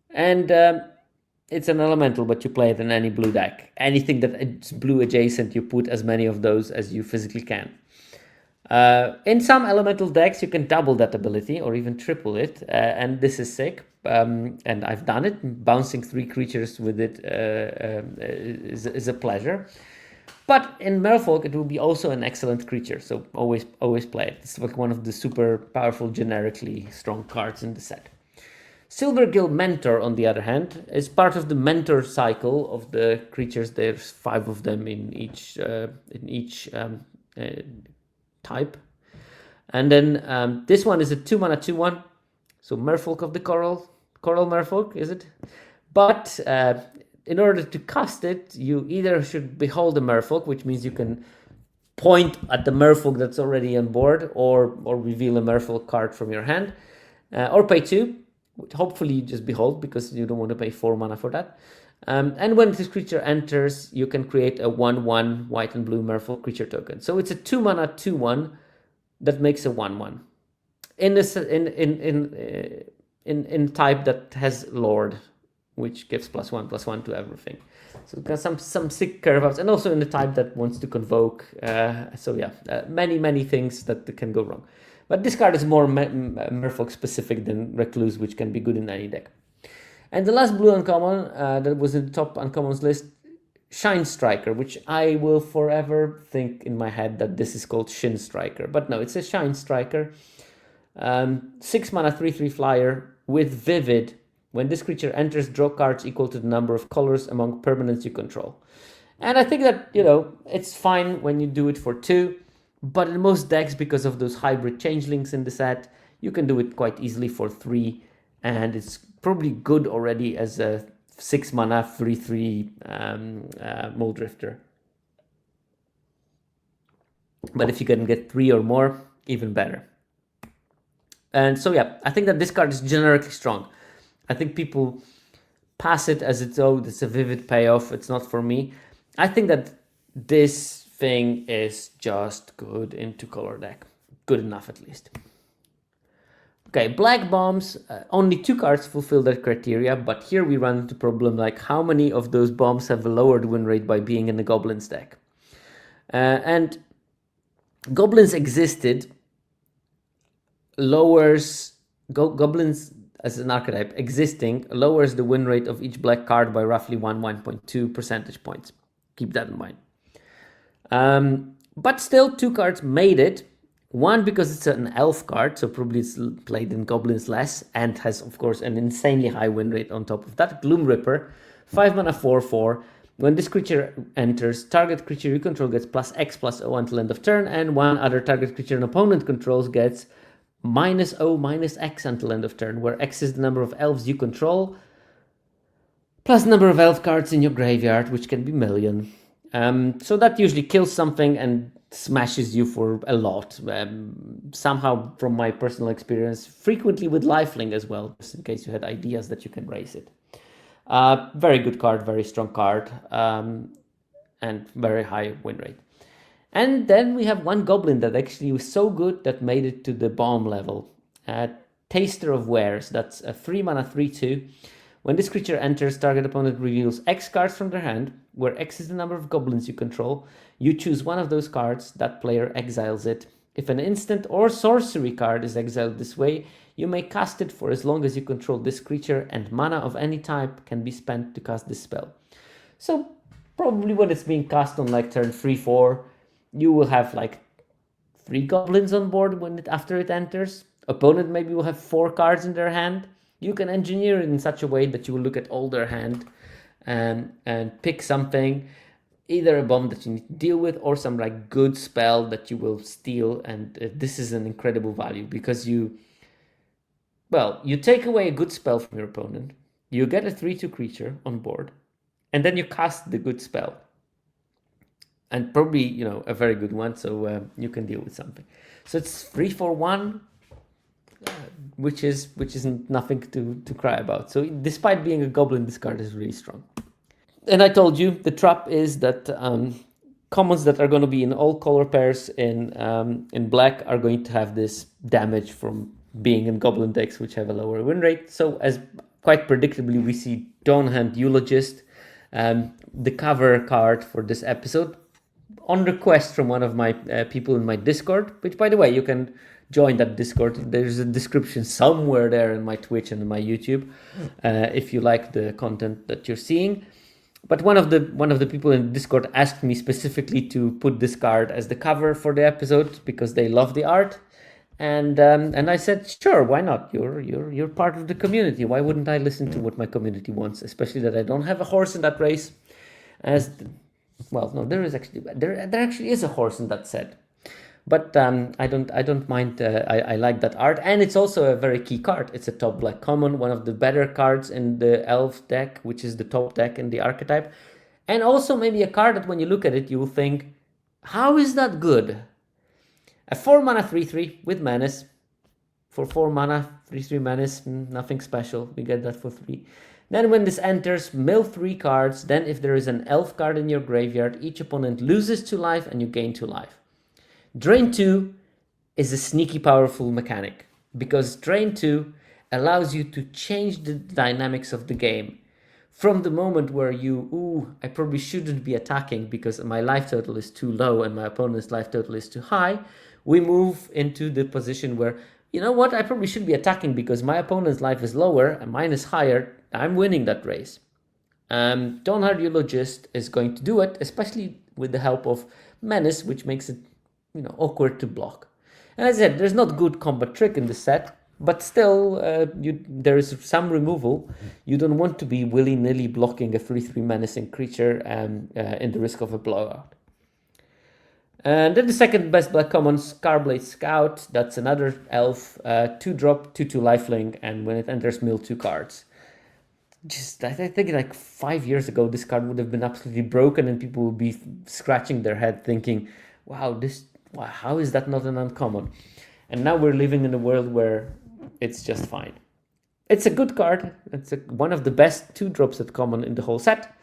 And it's an elemental, but you play it in any blue deck. Anything that is blue adjacent, you put as many of those as you physically can. In some elemental decks, you can double that ability or even triple it, and this is sick. And I've done it. Bouncing 3 creatures with it is a pleasure. But in Merfolk, it will be also an excellent creature, so always play it. It's like one of the super powerful, generically strong cards in the set. Silvergill Mentor, on the other hand, is part of the mentor cycle of the creatures. There's 5 of them in each type. And then this one is a 2 mana 2/1. So Merfolk of the Coral, Coral Merfolk, is it? But in order to cast it, you either should behold a Merfolk, which means you can point at the Merfolk that's already on board, or reveal a Merfolk card from your hand, or pay 2. Hopefully you just behold, because you don't want to pay 4 mana for that. And when this creature enters, you can create a 1/1 white and blue Merfolk creature token. So it's a 2 mana 2/1 that makes a 1/1 in type that has Lord, which gives +1/+1 to everything. So got some sick curve-outs, and also in the type that wants to convoke. So yeah, many things that can go wrong. But this card is more Merfolk specific than Recluse, which can be good in any deck. And the last blue uncommon that was in the top uncommons list, Shine Striker, which I will forever think in my head that this is called Shin Striker. But no, it's a Shine Striker. 6 mana 3/3 flyer with Vivid. When this creature enters, draw cards equal to the number of colors among permanents you control. And I think that, it's fine when you do it for 2, but in most decks, because of those hybrid changelings in the set, you can do it quite easily for 3, and it's probably good already as a 6 mana 3/3 Muldrifter. But if you can get 3 or more, even better. And so yeah, I think that this card is generically strong. I think people pass it as it's a Vivid payoff, it's not for me. I think that this thing is just good in 2-color deck. Good enough, at least. Okay, black bombs, only 2 cards fulfill that criteria, but here we run into a problem like how many of those bombs have a lowered win rate by being in the Goblins deck. And Goblins existed, Goblins as an archetype existing lowers the win rate of each black card by roughly 1.2 percentage points. Keep that in mind. But still, 2 cards made it. 1, because it's an elf card, so probably it's played in Goblins less, and has, of course, an insanely high win rate on top of that. Gloom Ripper, 5 mana 4/4. When this creature enters, target creature you control gets +X/+O until end of turn, and one other target creature an opponent controls gets -O/-X until end of turn, where X is the number of elves you control, plus number of elf cards in your graveyard, which can be million. So that usually kills something and smashes you for a lot. Somehow, from my personal experience, frequently with Lifelink as well, just in case you had ideas that you can raise it. Very good card, very strong card, and very high win rate. And then we have one Goblin that actually was so good that made it to the bomb level. Taster of Wares, that's a 3 mana 3/2. When this creature enters, target opponent reveals X cards from their hand, where X is the number of goblins you control. You choose one of those cards, that player exiles it. If an instant or sorcery card is exiled this way, you may cast it for as long as you control this creature, and mana of any type can be spent to cast this spell. So probably when it's being cast on like turn 3-4, you will have like 3 goblins on board after it enters. Opponent maybe will have 4 cards in their hand. You can engineer it in such a way that you will look at all their hand and pick something, either a bomb that you need to deal with or some like good spell that you will steal. And this is an incredible value because you take away a good spell from your opponent, you get a 3/2 creature on board, and then you cast the good spell. And probably, a very good one, so you can deal with something. So it's 3/4/1, which is nothing to cry about. So despite being a goblin, this card is really strong. And I told you, the trap is that commons that are going to be in all color pairs in black are going to have this damage from being in goblin decks, which have a lower win rate. So as quite predictably, we see Dawnhand Eulogist, the cover card for this episode, on request from one of my people in my Discord, which, by the way, you can join that Discord. There's a description somewhere there in my Twitch and in my YouTube, if you like the content that you're seeing. But one of the people in Discord asked me specifically to put this card as the cover for the episode because they love the art, and I said, sure, why not? You're part of the community. Why wouldn't I listen to what my community wants? Especially that I don't have a horse in that race. There actually is a horse in that set. But I don't mind. I like that art, and it's also a very key card. It's a top black common, one of the better cards in the elf deck, which is the top deck in the archetype, and also maybe a card that when you look at it, you will think, how is that good? A 4 mana 3/3 with menace. For 4 mana, 3/3 menace, nothing special. We get that for 3. Then when this enters, mill 3 cards. Then if there is an elf card in your graveyard, each opponent loses 2 life and you gain 2 life. Drain 2 is a sneaky powerful mechanic, because Drain 2 allows you to change the dynamics of the game. From the moment where I probably shouldn't be attacking because my life total is too low and my opponent's life total is too high, we move into the position where, you know what, I probably should be attacking because my opponent's life is lower and mine is higher. I'm winning that race. Dawnhard Eulogist is going to do it, especially with the help of Menace, which makes it awkward to block. And as I said, there's not good combat trick in the set, but still there is some removal. You don't want to be willy-nilly blocking a 3/3 menacing creature in the risk of a blowout. And then the second best black common, Scarblade Scout. That's another elf, 2-drop, 2/2 lifelink, and when it enters, mill 2 cards. I think like 5 years ago, this card would have been absolutely broken and people would be scratching their head thinking, wow, how is that not an uncommon? And now we're living in a world where it's just fine. It's a good card. It's one of the best 2-drops at common in the whole set,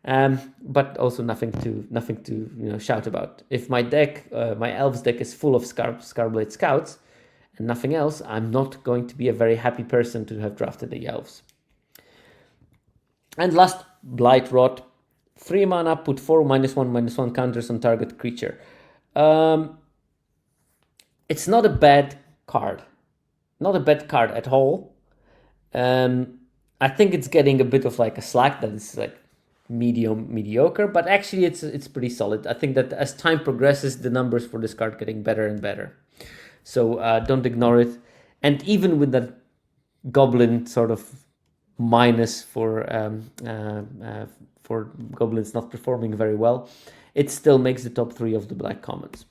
but also nothing to shout about. If my deck, my elves deck, is full of Scarblade Scouts and nothing else, I'm not going to be a very happy person to have drafted the elves. And last, Blight Rot. 3 mana, put 4 -1/-1 counters on target creature. It's not a bad card. Not a bad card at all. I think it's getting a bit of like a slack that is like mediocre, but actually it's pretty solid. I think that as time progresses, the numbers for this card getting better and better. So don't ignore it. And even with that goblin sort of minus for goblins not performing very well, it still makes the top 3 of the black commons.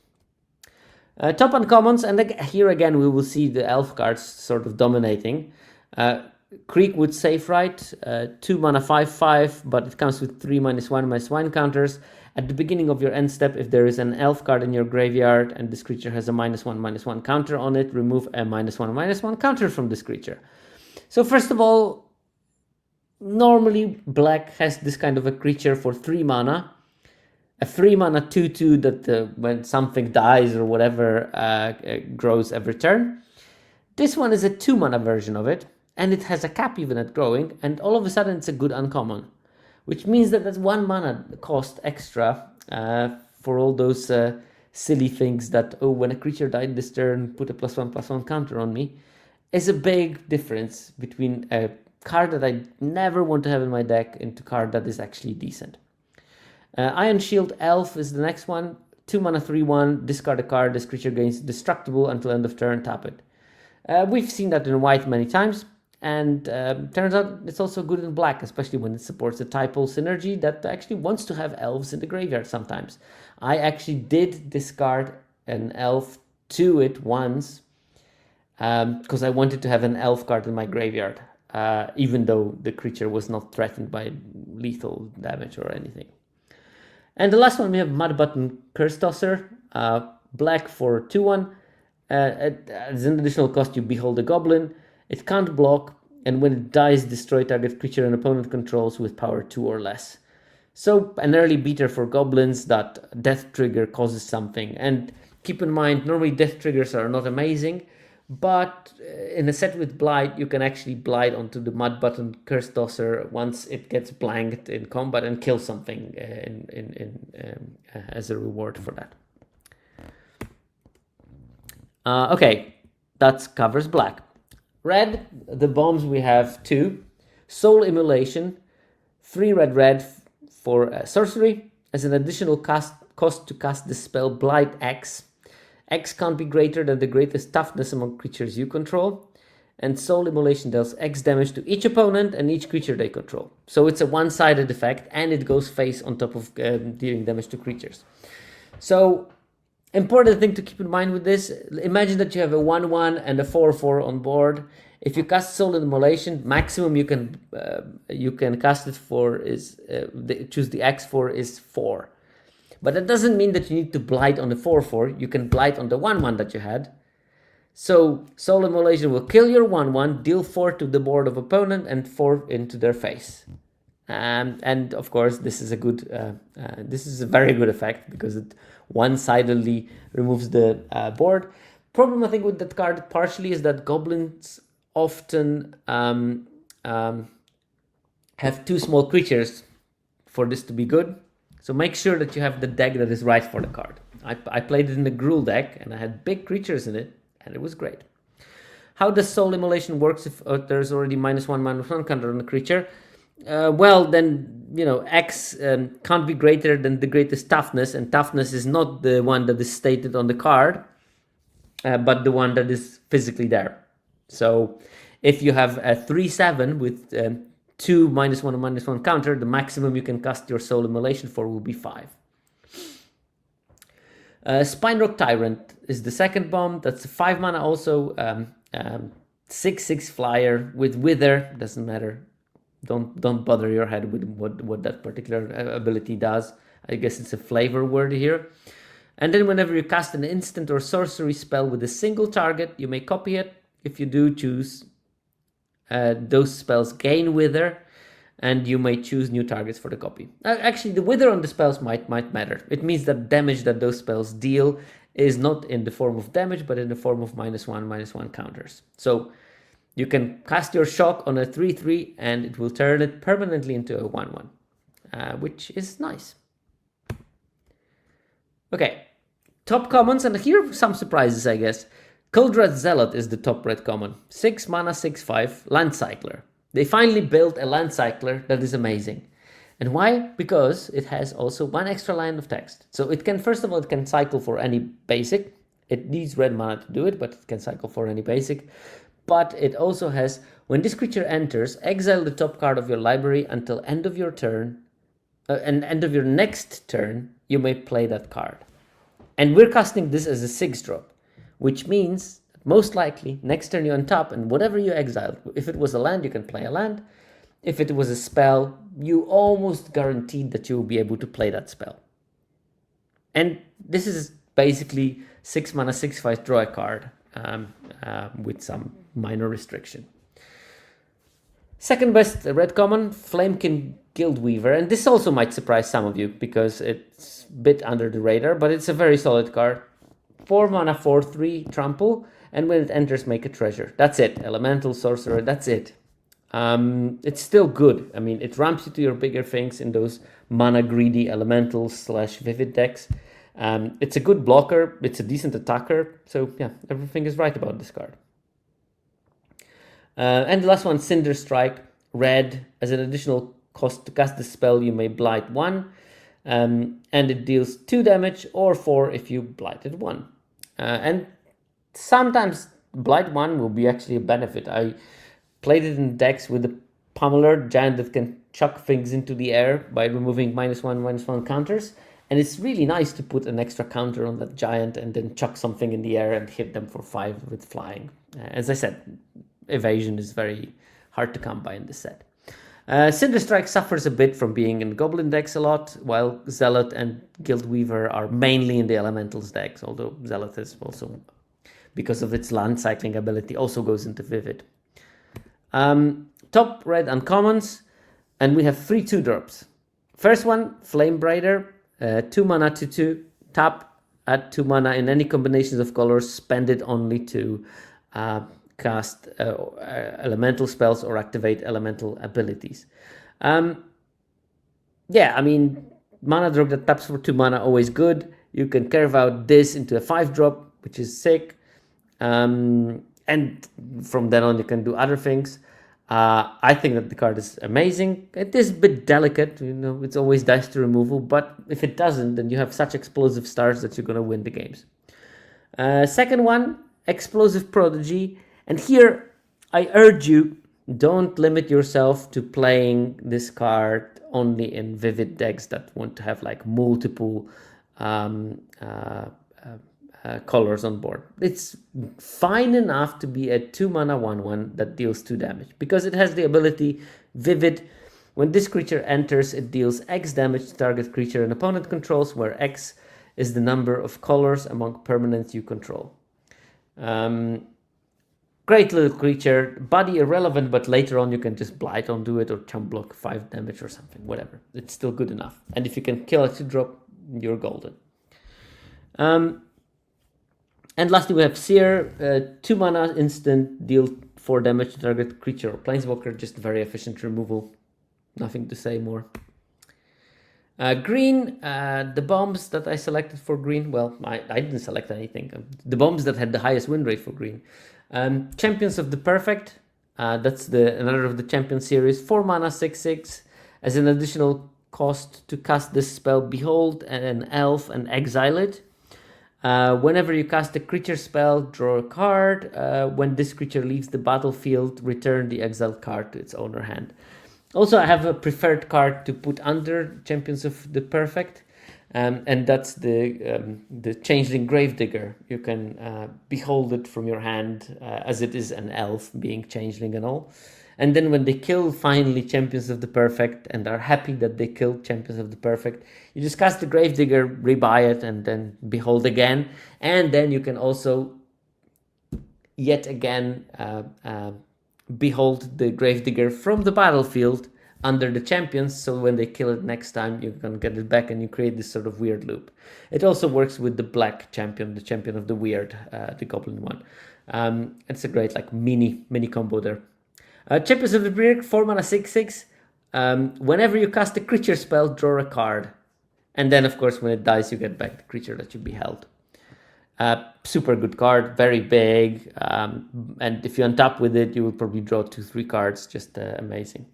Top uncommons, and here again we will see the elf cards sort of dominating. Creekwood Safe Right, 2 mana 5/5, but it comes with 3 -1/-1 counters. At the beginning of your end step, if there is an elf card in your graveyard and this creature has a -1/-1 counter on it, remove a -1/-1 counter from this creature. So first of all, normally black has this kind of a creature for 3 mana. A 3 mana 2/2 that when something dies or whatever grows every turn. This one is a 2 mana version of it, and it has a cap even at growing, and all of a sudden it's a good uncommon, which means that that's 1 mana cost extra for all those silly things that, when a creature died this turn, put a +1/+1 counter on me, is a big difference between a card that I never want to have in my deck into a card that is actually decent. Iron Shield Elf is the next one. 2 mana 3/1, discard a card, this creature gains destructible until end of turn, tap it. We've seen that in white many times, and turns out it's also good in black, especially when it supports a typal synergy that actually wants to have elves in the graveyard sometimes. I actually did discard an elf to it once, because I wanted to have an elf card in my graveyard, even though the creature was not threatened by lethal damage or anything. And the last one, we have Mud Button Curse Tosser, black for 2/1. As an additional cost, you behold a goblin. It can't block, and when it dies, destroy target creature an opponent controls with power 2 or less. So an early beater for goblins that death trigger causes something. And keep in mind, normally death triggers are not amazing, but in a set with Blight, you can actually Blight onto the Mud Button Curse Tosser once it gets blanked in combat and kill something as a reward for that. Okay, that covers black. Red, the bombs we have 2. Soul Immolation, 3 red for sorcery. As an additional cost to cast the spell Blight X. X can't be greater than the greatest toughness among creatures you control. And Soul Immolation deals X damage to each opponent and each creature they control. So it's a one-sided effect, and it goes face on top of dealing damage to creatures. So Important thing to keep in mind with this, imagine that you have a 1/1 and a 4/4 on board. If you cast Soul Immolation, maximum you can cast it for is, choose the X for is 4. But that doesn't mean that you need to blight on the 4/4, you can blight on the 1/1 that you had. So Soul Immolation will kill your 1/1, deal 4 to the board of opponent and 4 into their face. And of course, this is a very good effect because it one-sidedly removes the board. Problem I think with that card partially is that goblins often have too small creatures for this to be good. So make sure that you have the deck that is right for the card. I played it in the Gruul deck and I had big creatures in it and it was great. How does Soul Immolation works if there's already -1/-1 counter on the creature? Well, then, X can't be greater than the greatest toughness, and toughness is not the one that is stated on the card, but the one that is physically there. So if you have a 3/7 with 2 -1/-1 counter, the maximum you can cast your Soul Immolation for will be 5. Spinerock Tyrant is the second bomb. That's a 5 mana also. 6/6 flyer with Wither. Doesn't matter. Don't bother your head with what that particular ability does. I guess it's a flavor word here. And then whenever you cast an instant or sorcery spell with a single target, you may copy it. If you do choose, those spells gain Wither, and you may choose new targets for the copy. Actually, the Wither on the spells might matter. It means that damage that those spells deal is not in the form of damage, but in the form of -1/-1 counters. So you can cast your Shock on a 3/3 and it will turn it permanently into a 1/1, which is nice. Okay, top commons, and here are some surprises, I guess. Kuldrat Zealot is the top red common. 6 mana, 6/5, Land Cycler. They finally built a Land Cycler that is amazing. And why? Because it has also 1 extra line of text. So it can, first of all, it can cycle for any basic. It needs red mana to do it, but it can cycle for any basic. But it also has, when this creature enters, exile the top card of your library until end of your turn, and end of your next turn, you may play that card. And we're casting this as a 6-drop, which means most likely next turn you untap and whatever you exiled, if it was a land, you can play a land. If it was a spell, you almost guaranteed that you will be able to play that spell. And this is basically 6 mana, 6/5, draw a card with some minor restriction. Second best red common, Flamekin Guildweaver, and this also might surprise some of you because it's a bit under the radar, but it's a very solid card. 4 mana, 4/3, trample, and when it enters, make a treasure. That's it. Elemental, sorcerer, that's it. It's still good. I mean, it ramps you to your bigger things in those mana greedy elementals / vivid decks. It's a good blocker. It's a decent attacker. So yeah, everything is right about this card. And the last one, Cinder Strike, red. As an additional cost to cast the spell, you may blight 1. And it deals 2 damage or 4 if you blighted 1. And sometimes blight 1 will be actually a benefit. I played it in decks with the Pummeler giant that can chuck things into the air by removing -1/-1 counters. And it's really nice to put an extra counter on that giant and then chuck something in the air and hit them for 5 with flying. As I said, evasion is very hard to come by in this set. Cinder Strike suffers a bit from being in Goblin decks a lot, while Zealot and Guildweaver are mainly in the Elementals decks, although Zealot is also, because of its land cycling ability, also goes into Vivid. Top red uncommons, and we have 3 2-drops. First one, Flame Brighter, 2 mana, 2/2, tap, add 2 mana in any combinations of colors, spend it only to cast elemental spells or activate elemental abilities. Yeah, I mean, mana drop that taps for 2 mana, always good. You can carve out this into a 5-drop, which is sick. And from then on, you can do other things. I think that the card is amazing. It is a bit delicate, it's always dice to removal, but if it doesn't, then you have such explosive stars that you're going to win the games. Second one, Explosive Prodigy. And here, I urge you, don't limit yourself to playing this card only in Vivid decks that want to have like multiple colors on board. It's fine enough to be a 2 mana 1/1 that deals 2 damage because it has the ability Vivid. When this creature enters, it deals X damage to target creature an opponent controls, where X is the number of colors among permanents you control. Great little creature, body irrelevant, but later on you can just blight onto it or chump block 5 damage or something, whatever. It's still good enough. And if you can kill a 2-drop, you're golden. And lastly, we have Seer, 2 mana instant, deal 4 damage to target creature or planeswalker, just very efficient removal. Nothing to say more. Green, the bombs that I selected for green, well, I didn't select anything. The bombs that had the highest win rate for green. Champions of the Perfect, that's another of the champion series. 4 mana, 6/6. As an additional cost to cast this spell, behold an elf and exile it. Whenever you cast a creature spell, draw a card. When this creature leaves the battlefield, return the exiled card to its owner hand. Also, I have a preferred card to put under Champions of the Perfect, and that's the Changeling Gravedigger. You can behold it from your hand as it is an elf, being Changeling and all. And then when they kill finally Champions of the Perfect and are happy that they killed Champions of the Perfect, you just cast the Gravedigger, rebuy it, and then behold again. And then you can also yet again behold the Gravedigger from the battlefield under the champions, so when they kill it next time, you can get it back and you create this sort of weird loop. It also works with the black champion, the champion of the weird, the goblin one. It's a great like mini combo there. Champions of the Weird, 4 mana 6/6. Whenever you cast a creature spell, draw a card. And then, of course, when it dies, you get back the creature that you beheld. Super good card, very big. And if you untap with it, you will probably draw 2-3 cards. Just amazing.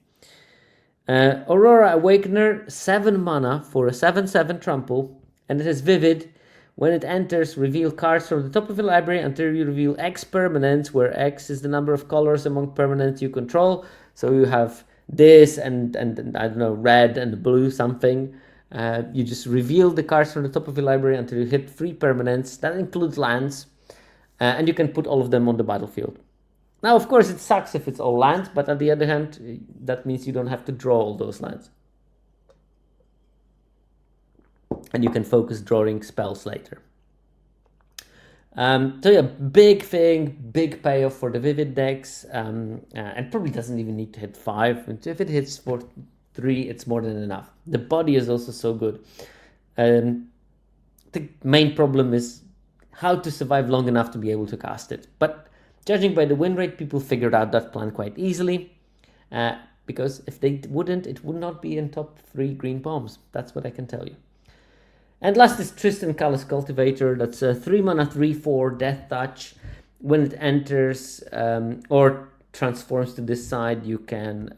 Aurora Awakener, 7 mana for a 7/7 trample. And it has Vivid. When it enters, reveal cards from the top of your library until you reveal X permanents, where X is the number of colors among permanents you control. So you have this and I don't know, red and blue something. You just reveal the cards from the top of your library until you hit 3 permanents. That includes lands. And you can put all of them on the battlefield. Now, of course, it sucks if it's all lands, but on the other hand, that means you don't have to draw all those lands. And you can focus drawing spells later. So yeah, big thing, big payoff for the Vivid decks, and probably doesn't even need to hit 5. If it hits for 3, it's more than enough. The body is also so good. The main problem is how to survive long enough to be able to cast it. But judging by the win rate, people figured out that plan quite easily. Because if they wouldn't, it would not be in top 3 green bombs. That's what I can tell you. And last is Tristan Callous Cultivator. That's a 3 mana 3/4 Death Touch. When it enters or transforms to this side, you can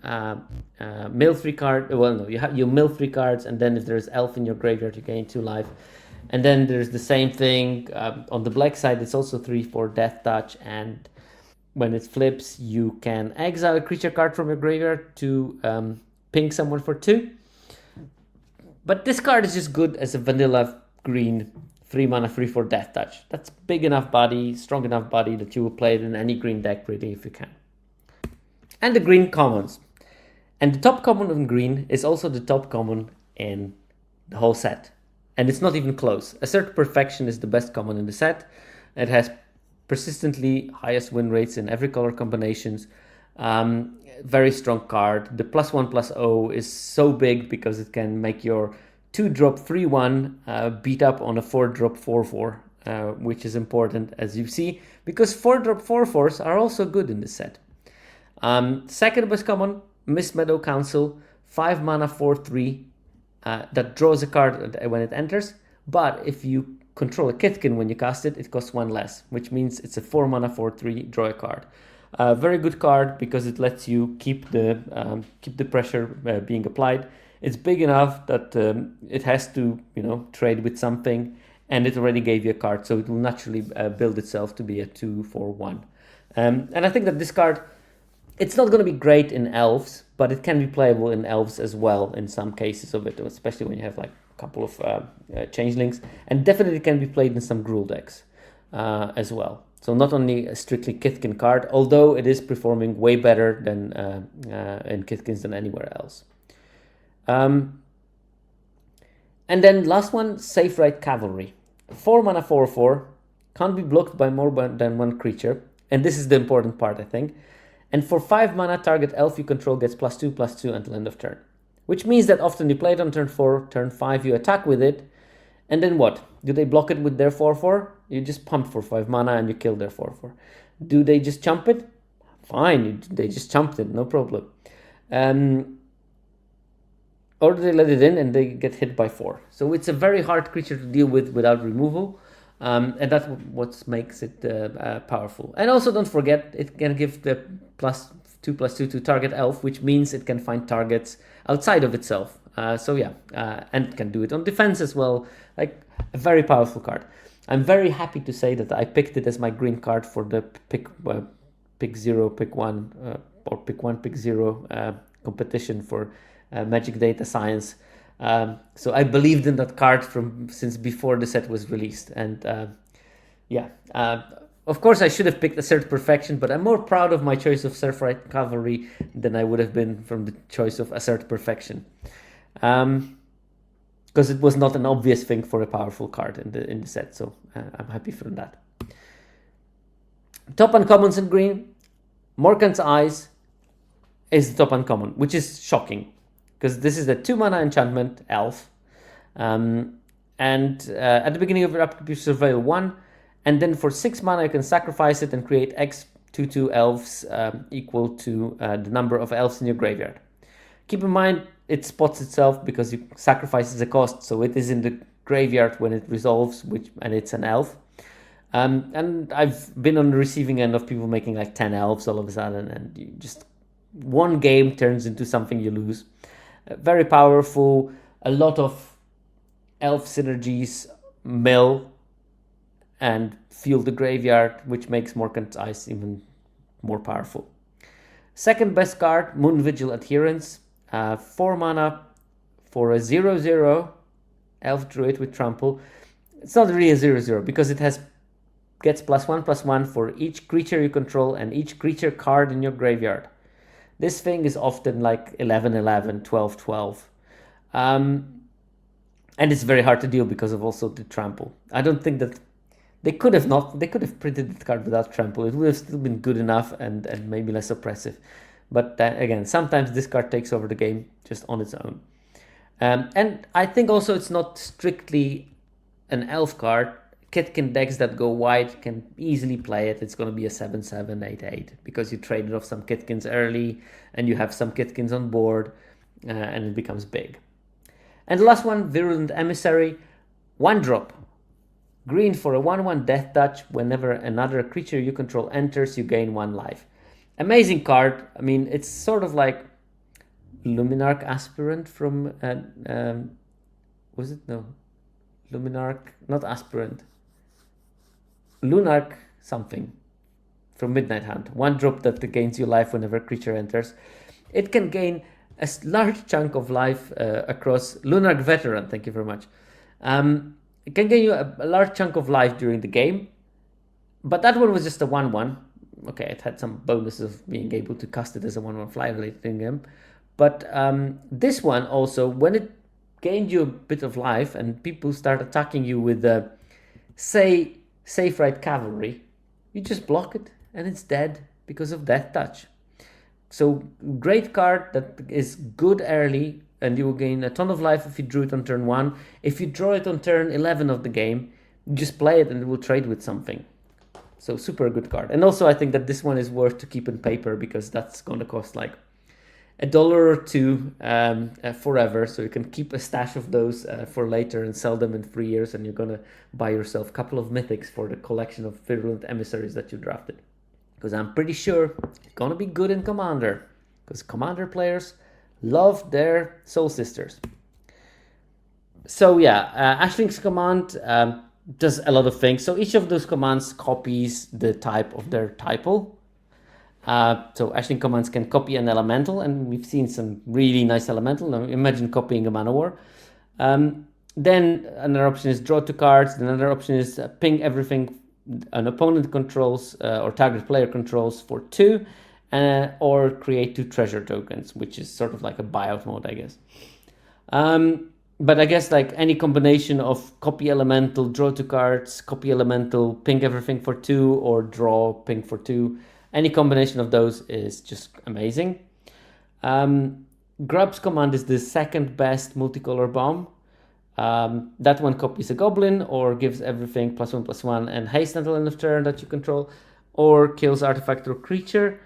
mill 3 cards. Well, no, you mill 3 cards, and then if there's elf in your graveyard, you gain 2 life. And then there's the same thing on the black side. It's also 3/4 Death Touch, and when it flips, you can exile a creature card from your graveyard to ping someone for 2. But this card is just good as a vanilla green 3 mana 3/4 Death Touch. That's big enough body, strong enough body that you will play it in any green deck really if you can. And the green commons. And the top common in green is also the top common in the whole set. And it's not even close. Assert Perfection is the best common in the set. It has persistently highest win rates in every color combinations. Very strong card. The +1/+0 is so big because it can make your 2-drop 3/1 beat up on a 4-drop 4/4, which is important as you see, because 4-drop 4/4s are also good in this set. Second best common, Mist Meadow Council, 5 mana 4/3 that draws a card when it enters, but if you control a Kithkin when you cast it, it costs 1 less, which means it's a 4 mana 4/3 draw a card. Very good card because it lets you keep the pressure being applied. It's big enough that it has to trade with something, and it already gave you a card, so it will naturally build itself to be a 2/4/1. And I think that this card, it's not going to be great in elves, but it can be playable in elves as well in some cases of it, especially when you have like couple of changelings, and definitely can be played in some Gruul decks as well. So not only a strictly Kithkin card, although it is performing way better than in Kithkins than anywhere else. And then last one, Safe Right Cavalry. 4 mana 4/4, can't be blocked by more than one creature, and this is the important part, I think. And for 5 mana, target elf you control gets +2/+2 until end of turn. Which means that often you play it on turn 4, turn 5 you attack with it, and then what? Do they block it with their 4/4? You just pump for 5 mana and you kill their 4/4. Do they just chump it? Fine, they just chumped it, no problem. Or do they let it in and they get hit by 4? So it's a very hard creature to deal with without removal. And that's what makes it powerful. And also don't forget, it can give the +2/+2 to target elf, which means it can find targets outside of itself. So yeah, and can do it on defense as well. Like a very powerful card. I'm very happy to say that I picked it as my green card for the pick 0, pick 1, or pick 1, pick 0 competition for Magic Data Science. So I believed in that card since before the set was released, and of course I should have picked Assert Perfection, but I'm more proud of my choice of Safe Right Cavalry than I would have been from the choice of Assert Perfection, because it was not an obvious thing for a powerful card in the set. So I'm happy for that. Top uncommons in green, Morkant's Eyes is the top uncommon, which is shocking, because this is a 2 mana enchantment elf, and at the beginning of your upkeep you surveil 1, and then for 6 mana you can sacrifice it and create X 2/2 elves equal to the number of elves in your graveyard. Keep in mind it spots itself because you sacrifice as a cost, so it is in the graveyard when it resolves, and it's an elf. And I've been on the receiving end of people making like 10 elves all of a sudden, and you just one game turns into something you lose. Very powerful, a lot of elf synergies, mill, and feel the graveyard, which makes Morkant's Eyes even more powerful. Second best card, Moon Vigil Adherence, 4 mana for a 0/0 elf druid with trample. It's not really a 0/0 because it gets +1/+1 for each creature you control and each creature card in your graveyard. This thing is often like 11/11, 12/12. And it's very hard to deal because of also the trample. I don't think that they could have printed the card without trample. It would have still been good enough and maybe less oppressive. But again, sometimes this card takes over the game just on its own. And I think also it's not strictly an elf card. Kitkin decks that go wide can easily play it. It's going to be a 7/7, 8/8 because you traded off some Kitkins early and you have some Kitkins on board, and it becomes big. And the last one, Virulent Emissary, 1 drop. Green for a 1/1 death touch. Whenever another creature you control enters, you gain 1 life. Amazing card. I mean, it's sort of like Luminarch Aspirant from was it? No, Luminarch, not Aspirant. Lunarch something from Midnight Hunt. 1 drop that gains you life whenever a creature enters. It can gain a large chunk of life across Lunarch Veteran. Thank you very much. It can gain you a large chunk of life during the game, but that one was just a 1/1. Okay, it had some bonuses of being able to cast it as a 1/1 flyer later in game. But this one also, when it gained you a bit of life and people start attacking you with, say, Safe Right Cavalry, you just block it and it's dead because of Death Touch. So great card that is good early, and you will gain a ton of life if you drew it on turn 1. If you draw it on turn 11 of the game, you just play it and it will trade with something. So super good card. And also I think that this one is worth to keep in paper because that's going to cost like $1 or $2 forever. So you can keep a stash of those for later and sell them in 3 years, and you're going to buy yourself a couple of mythics for the collection of Virulent Emissaries that you drafted. Because I'm pretty sure it's going to be good in Commander, because Commander players love their Soul Sisters. So yeah, Ashling's command does a lot of things. So each of those commands copies the type of their typal. So Ashling commands can copy an elemental, and we've seen some really nice elemental. Now imagine copying a Manowar. Then another option is draw 2 cards. Another option is ping everything an opponent controls or target player controls for 2, or create 2 treasure tokens, which is sort of like a buyout mode, I guess. But I guess like any combination of copy elemental, draw 2 cards, copy elemental, ping everything for 2, or draw, ping for 2, any combination of those is just amazing. Grub's command is the second best multicolor bomb. That one copies a goblin, or gives everything +1/+1 and haste until end of turn that you control, or kills artifact or creature,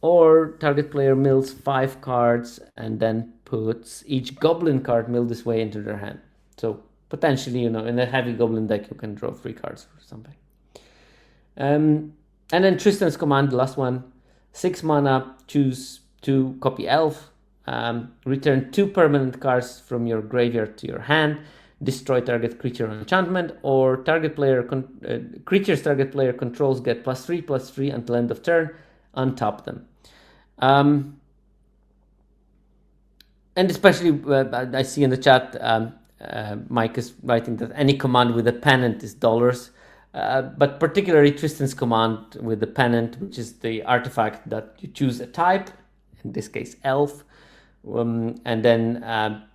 or target player mills 5 cards and then puts each goblin card milled this way into their hand. So potentially, in a heavy goblin deck, you can draw 3 cards or something. And then Tristan's command, the last one, 6 mana, choose 2, copy elf, return 2 permanent cards from your graveyard to your hand, destroy target creature or enchantment, or target player creatures target player controls get +3/+3 until end of turn, untap them. And especially, I see in the chat, Mike is writing that any command with a pennant is dollars, but particularly Tristan's command with the pennant, which is the artifact that you choose a type, in this case elf, and then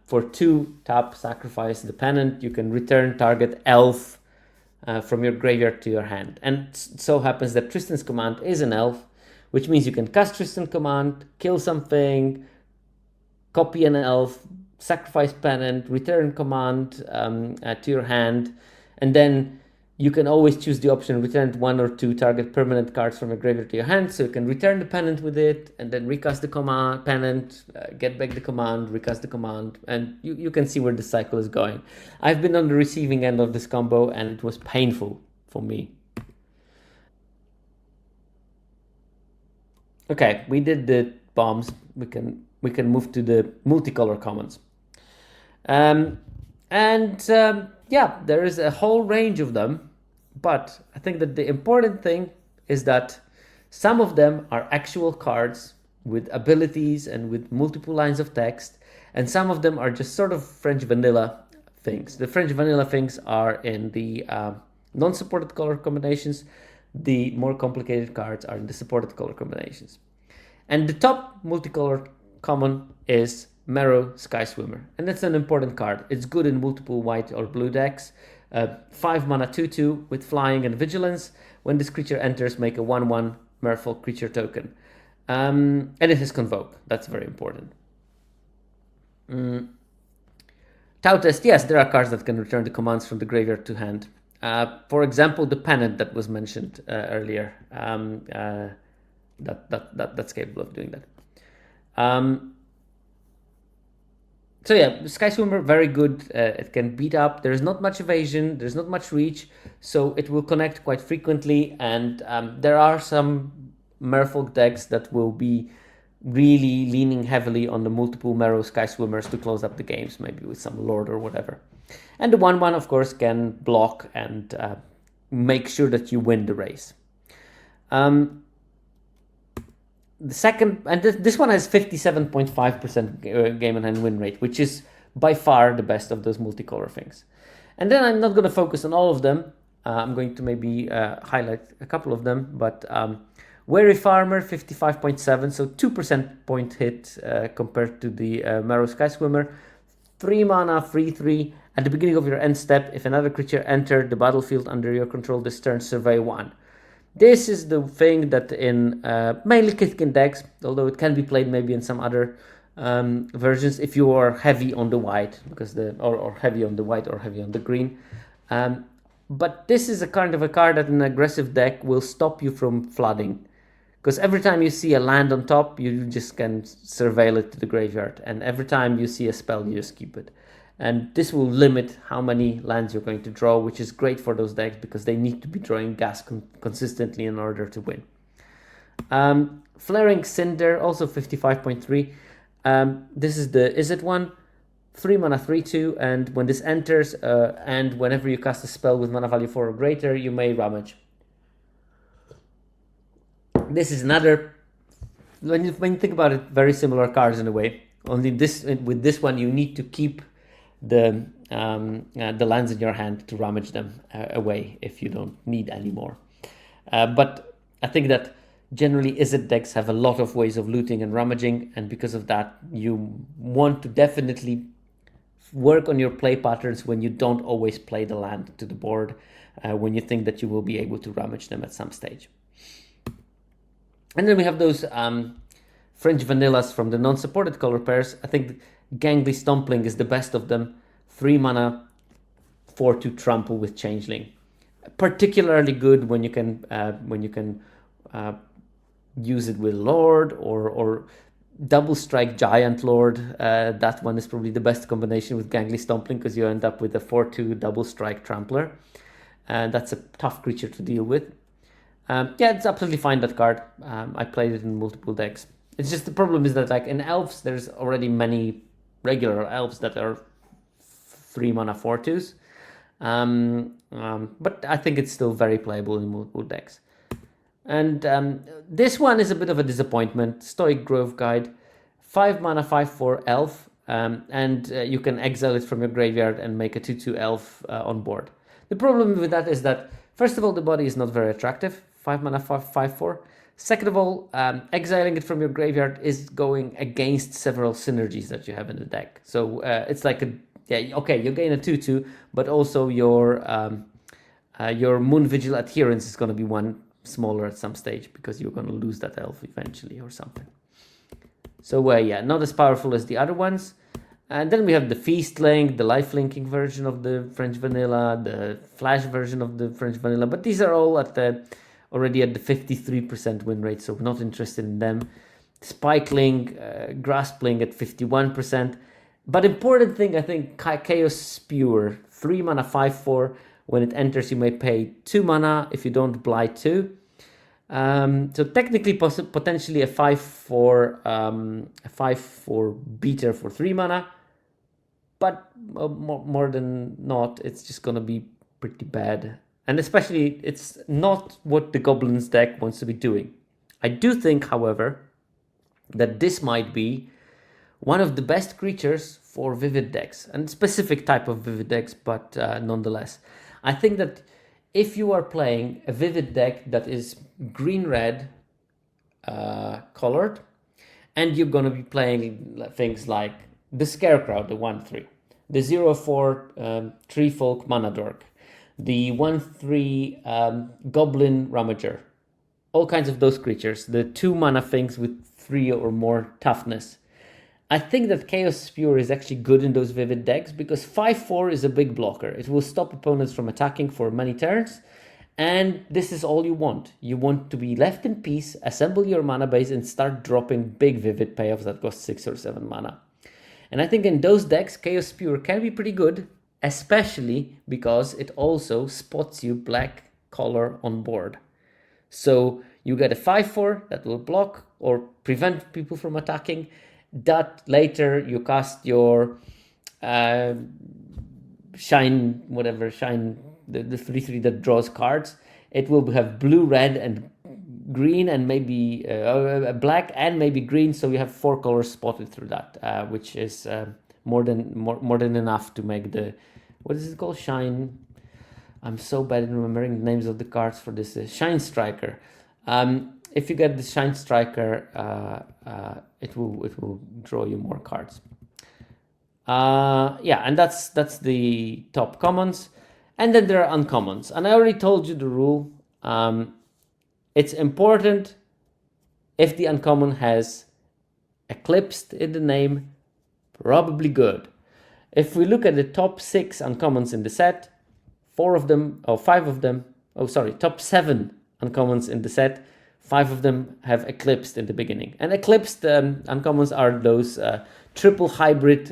for 2 tap, sacrifice the pennant, you can return target elf from your graveyard to your hand. And so happens that Tristan's command is an elf, which means you can cast Tristan's command, kill something, copy an elf, sacrifice pennant, return command to your hand, and then you can always choose the option return 1 or 2 target permanent cards from your graveyard to your hand, so you can return the pennant with it, and then recast the command pennant, get back the command, recast the command, and you can see where the cycle is going. I've been on the receiving end of this combo, and it was painful for me. Okay, we did the bombs. We can move to the multicolor commons. Yeah, there is a whole range of them, but I think that the important thing is that some of them are actual cards with abilities and with multiple lines of text, and some of them are just sort of French vanilla things. The French vanilla things are in the non-supported color combinations. The more complicated cards are in the supported color combinations. And the top multicolor common is Marrow Sky Swimmer, and that's an important card. It's good in multiple white or blue decks. 5 mana 2/2 with flying and vigilance. When this creature enters, make a 1/1 Merfolk creature token. And it has Convoke. That's very important. Tau Test, yes, there are cards that can return the commands from the graveyard to hand. For example, the Pennant that was mentioned earlier. That's capable of doing that. So yeah, Sky Swimmer, very good. It can beat up. There's not much evasion. There's not much reach. So it will connect quite frequently. And there are some Merfolk decks that will be really leaning heavily on the multiple Marrow Sky Swimmers to close up the games, maybe with some Lord or whatever. And the 1/1, of course, can block and make sure that you win the race. The second, and this one has 57.5% game and hand win rate, which is by far the best of those multicolor things. And then I'm not going to focus on all of them. I'm going to maybe highlight a couple of them, but Wary Farmer, 55.7, so 2% point hit compared to the Marrow Sky Swimmer. 3 mana, 3/3. At the beginning of your end step, if another creature entered the battlefield under your control this turn, survey 1. This is the thing that in mainly Kithkin decks, although it can be played maybe in some other versions if you are heavy on the white, because or heavy on the white or heavy on the green. But this is a kind of a card that an aggressive deck will stop you from flooding, because every time you see a land on top, you just can surveil it to the graveyard, and every time you see a spell, you just keep it. And this will limit how many lands you're going to draw, which is great for those decks because they need to be drawing gas consistently in order to win. Flaring Cinder, also 55.3. This is the Is It one. 3 mana, 3/2, and when this enters, and whenever you cast a spell with mana value 4 or greater, you may Rummage. This is another, when you think about it, very similar cards in a way. Only with this one, you need to keep the the lands in your hand to rummage them away if you don't need any more. But I think that generally Izzet decks have a lot of ways of looting and rummaging, and because of that, you want to definitely work on your play patterns when you don't always play the land to the board, when you think that you will be able to rummage them at some stage. And then we have those French vanillas from the non-supported color pairs. I think Gangly Stompling is the best of them. 3 mana, 4/2 trample with Changeling. Particularly good when you can use it with Lord or double strike Giant Lord. That one is probably the best combination with Gangly Stompling because you end up with a 4/2 double strike Trampler. And that's a tough creature to deal with. Yeah, it's absolutely fine, that card. I played it in multiple decks. It's just the problem is that like in Elves, there's already many regular Elves that are 3 mana 4/2s. But I think it's still very playable in multiple decks. And this one is a bit of a disappointment. Stoic Grove Guide, 5 mana 5/4 elf, and you can exile it from your graveyard and make a 2/2 elf on board. The problem with that is that, first of all, the body is not very attractive, 5 mana 5/4. Second of all, exiling it from your graveyard is going against several synergies that you have in the deck. So it's like okay, you gain a 2/2, but also your Moon Vigil Adherence is going to be one smaller at some stage because you're going to lose that elf eventually or something. So yeah, not as powerful as the other ones. And then we have the Feast Link, the Life Linking version of the French Vanilla, the Flash version of the French Vanilla, but these are all already at the 53% win rate, so not interested in them. Spike Link, Grasp Link at 51%. But important thing, I think, Chaos Spewer, 3 mana 5/4. When it enters, you may pay 2 mana if you don't blight 2. So technically, potentially a 5/4 beater for 3 mana. But more than not, it's just going to be pretty bad. And especially, it's not what the Goblins deck wants to be doing. I do think, however, that this might be one of the best creatures for Vivid decks, and specific type of Vivid decks, but nonetheless. I think that if you are playing a Vivid deck that is green-red colored, and you're going to be playing things like the Scarecrow, the 1/3, the 0/4 Tree Folk Mana Dork, the 1/3 Goblin Rummager, all kinds of those creatures, the 2 mana things with 3 or more toughness. I think that Chaos Spewer is actually good in those Vivid decks because 5/4 is a big blocker. It will stop opponents from attacking for many turns, and this is all you want. You want to be left in peace, assemble your mana base, and start dropping big Vivid payoffs that cost 6 or 7 mana. And I think in those decks, Chaos Spewer can be pretty good, especially because it also spots you black color on board. So you get a 5/4 that will block or prevent people from attacking. That later you cast your shine, the 3/3 that draws cards. It will have blue, red, and green, and maybe black and maybe green. So you have 4 colors spotted through that, which is more than enough to make the, what is it called? Shine. I'm so bad at remembering the names of the cards for this. Shine Striker. If you get the Shine Striker, it will draw you more cards. Yeah, and that's the top commons, and then there are uncommons. And I already told you the rule. It's important if the uncommon has Eclipsed in the name, probably good. If we look at the top 6 uncommons in the set, top 7 uncommons in the set, 5 of them have Eclipsed in the beginning. And Eclipsed uncommons are those triple hybrid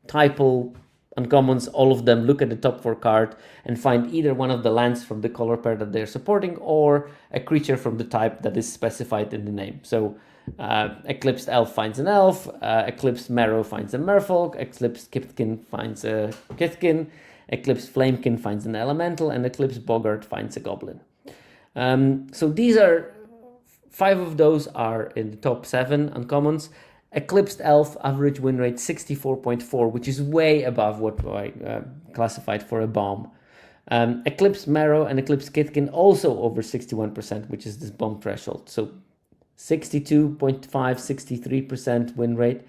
typal uncommons. All of them look at the top 4 card and find either one of the lands from the color pair that they're supporting or a creature from the type that is specified in the name. So Eclipsed Elf finds an Elf, Eclipsed Marrow finds a Merfolk, Eclipsed Kithkin finds a Kithkin, Eclipsed Flamekin finds an Elemental, and Eclipsed Boggart finds a Goblin. So these are 5 of those are in the top 7 uncommons. Eclipsed Elf, average win rate 64.4, which is way above what I classified for a bomb. Eclipsed Marrow and Eclipsed Kitkin also over 61%, which is this bomb threshold. So 62.5, 63% win rate.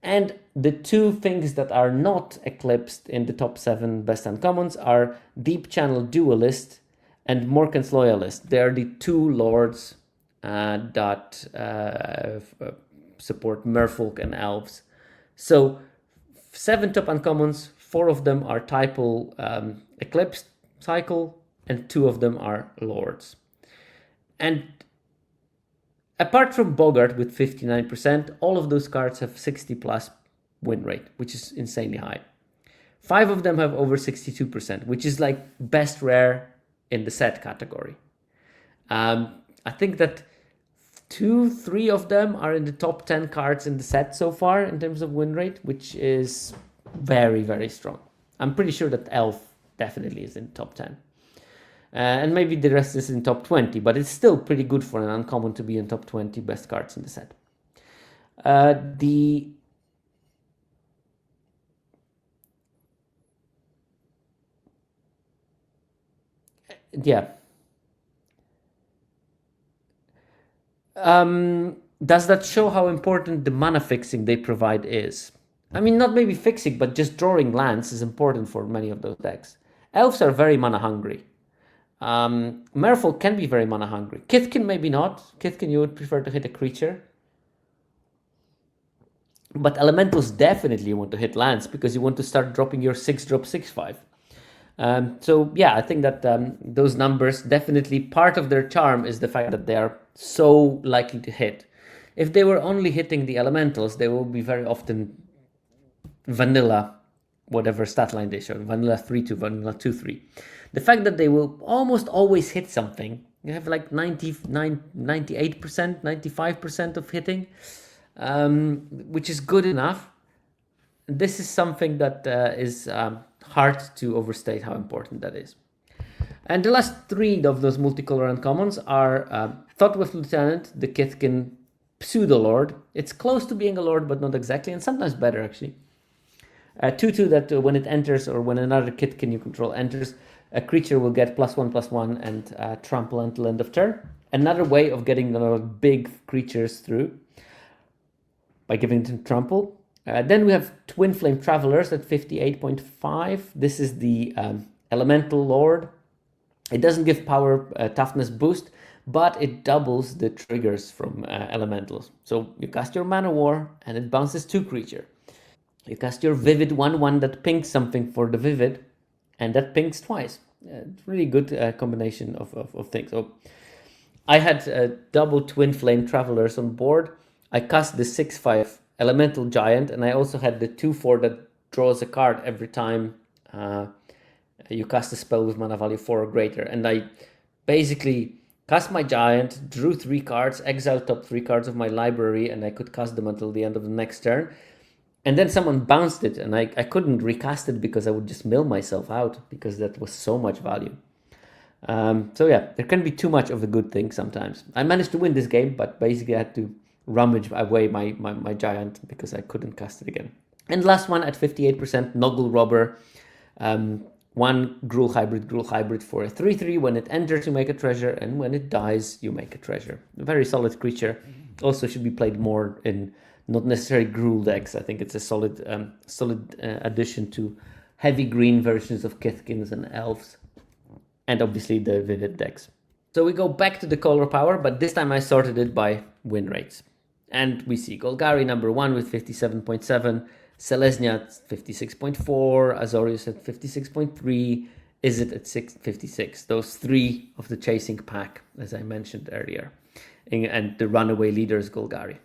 And the two things that are not eclipsed in the top 7 best uncommons are Deep Channel Duelist and Morkan's Loyalist. They are the two lords that support merfolk and elves. So 7 top uncommons, 4 of them are typal eclipsed cycle, and 2 of them are lords. And apart from Bogart with 59%, all of those cards have 60 plus win rate, which is insanely high. 5 of them have over 62%, which is like best rare in the set category. I think that 2-3 of them are in the top 10 cards in the set so far in terms of win rate, which is very, very strong. I'm pretty sure that Elf definitely is in top 10. And maybe the rest is in top 20, but it's still pretty good for an uncommon to be in top 20 best cards in the set. Does that show how important the mana fixing they provide is? I mean, not maybe fixing, but just drawing lands is important for many of those decks. Elves are very mana hungry. Merfolk can be very mana hungry. Kithkin maybe not. Kithkin you would prefer to hit a creature. But Elementals definitely want to hit lands because you want to start dropping your 6-drop 6/5. So yeah, I think that those numbers definitely, part of their charm is the fact that they are so likely to hit. If they were only hitting the Elementals, they will be very often vanilla, whatever stat line they show, vanilla 3-2, vanilla 2-3. The fact that they will almost always hit something, you have like 98%, 95% of hitting, which is good enough. This is something that is hard to overstate how important that is. And the last 3 of those multicolor uncommons are Thoughtworth Lieutenant, the Kithkin pseudo-lord. It's close to being a lord, but not exactly, and sometimes better actually. 2-2 that when it enters, or when another Kithkin you control enters, a creature will get +1/+1 and trample until end of turn. Another way of getting big creatures through by giving them trample. Then we have Twin Flame Travelers at 58.5. This is the Elemental Lord. It doesn't give power toughness boost, but it doubles the triggers from Elementals. So you cast your Mana War and it bounces 2 creature. You cast your Vivid 1/1 that pinks something for the Vivid, and that pinks twice. Really good combination of things. So I had double Twin Flame Travelers on board. I cast the 6/5 Elemental Giant, and I also had the 2/4 that draws a card every time you cast a spell with mana value 4 or greater. And I basically cast my Giant, drew 3 cards, exiled top 3 cards of my library, and I could cast them until the end of the next turn. And then someone bounced it, and I couldn't recast it because I would just mill myself out because that was so much value. So yeah, there can be too much of a good thing sometimes. I managed to win this game, but basically I had to rummage away my Giant because I couldn't cast it again. And last one at 58%, Noggle Robber. 1 Gruul Hybrid for a 3/3. When it enters, you make a treasure, and when it dies, you make a treasure. A very solid creature. Also should be played more in not necessarily Gruul decks. I think it's a solid addition to heavy green versions of Kithkins and Elves, and obviously the Vivid decks. So we go back to the color power, but this time I sorted it by win rates. And we see Golgari number 1 with 57.7, Selesnya at 56.4, Azorius at 56.3, Izzet at 56. Those 3 of the chasing pack, as I mentioned earlier. And the runaway leaders, Golgari.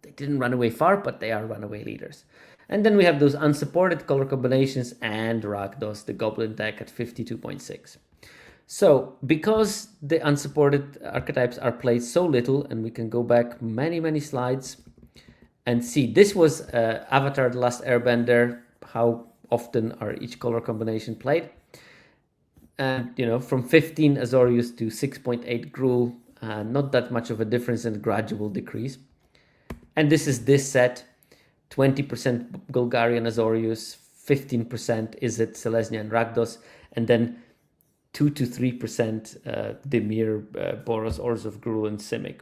They didn't run away far, but they are runaway leaders. And then we have those unsupported color combinations and Rakdos, the Goblin deck at 52.6. So, because the unsupported archetypes are played so little, and we can go back many slides and see, this was Avatar The Last Airbender, how often are each color combination played. And, from 15 Azorius to 6.8 Gruul, not that much of a difference and a gradual decrease. And this is this set, 20% Bulgarian Azorius, 15% is it Selesnya and Rakdos, and then 2 to 3% Dimir, Boros, Orzhov, Grul, and Simic.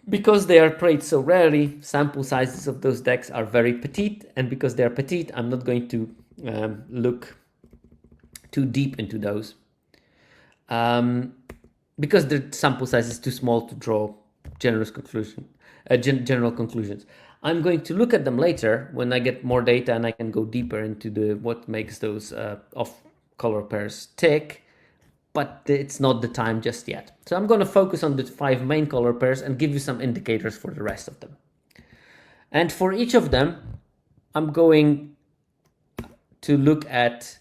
Because they are played so rarely, sample sizes of those decks are very petite, and because they are petite, I'm not going to look too deep into those. Because the sample size is too small to draw general conclusions. I'm going to look at them later when I get more data and I can go deeper into what makes those off-color pairs tick, but it's not the time just yet. So I'm going to focus on the 5 main color pairs and give you some indicators for the rest of them. And for each of them, I'm going to look at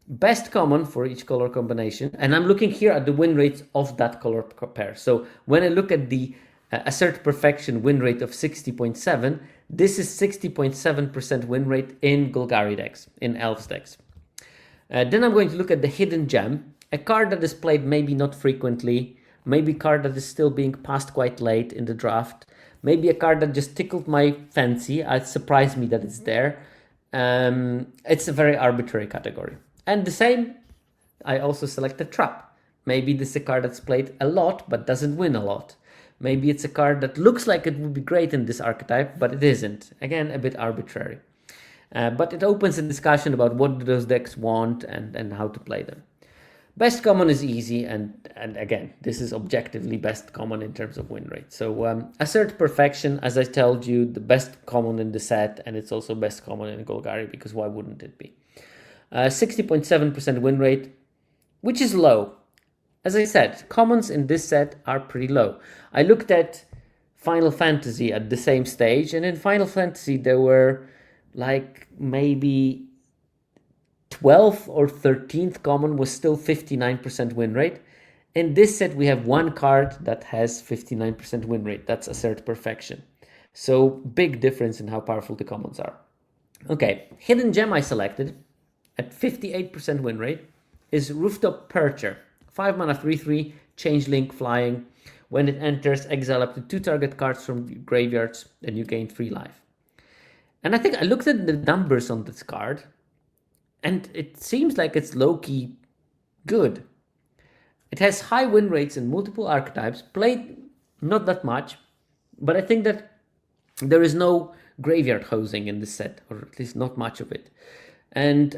best common for each color combination, and I'm looking here at the win rates of that color pair. So when I look at the Assert Perfection win rate of 60.7, this is 60.7% win rate in Golgari decks, in Elves decks. Then I'm going to look at the Hidden Gem, a card that is played maybe not frequently, maybe a card that is still being passed quite late in the draft, maybe a card that just tickled my fancy. It surprised me that it's there. It's a very arbitrary category. And the same, I also selected Trap. Maybe this is a card that's played a lot but doesn't win a lot. Maybe it's a card that looks like it would be great in this archetype, but it isn't. Again, a bit arbitrary. But it opens a discussion about what do those decks want and how to play them. Best common is easy, and again, this is objectively best common in terms of win rate. So Assert Perfection, as I told you, the best common in the set, and it's also best common in Golgari, because why wouldn't it be? 60.7% win rate, which is low. As I said, commons in this set are pretty low. I looked at Final Fantasy at the same stage, and in Final Fantasy there were like maybe 12th or 13th common was still 59% win rate. In this set we have one card that has 59% win rate. That's Assert Perfection. So big difference in how powerful the commons are. Okay, Hidden Gem I selected at 58% win rate is Rooftop Percher. 5 mana 3/3, changeling, flying. When it enters, exile up to 2 target cards from graveyards, and you gain 3 life. And I think I looked at the numbers on this card, and it seems like it's low-key good. It has high win rates in multiple archetypes, played not that much, but I think that there is no graveyard hosing in this set, or at least not much of it. And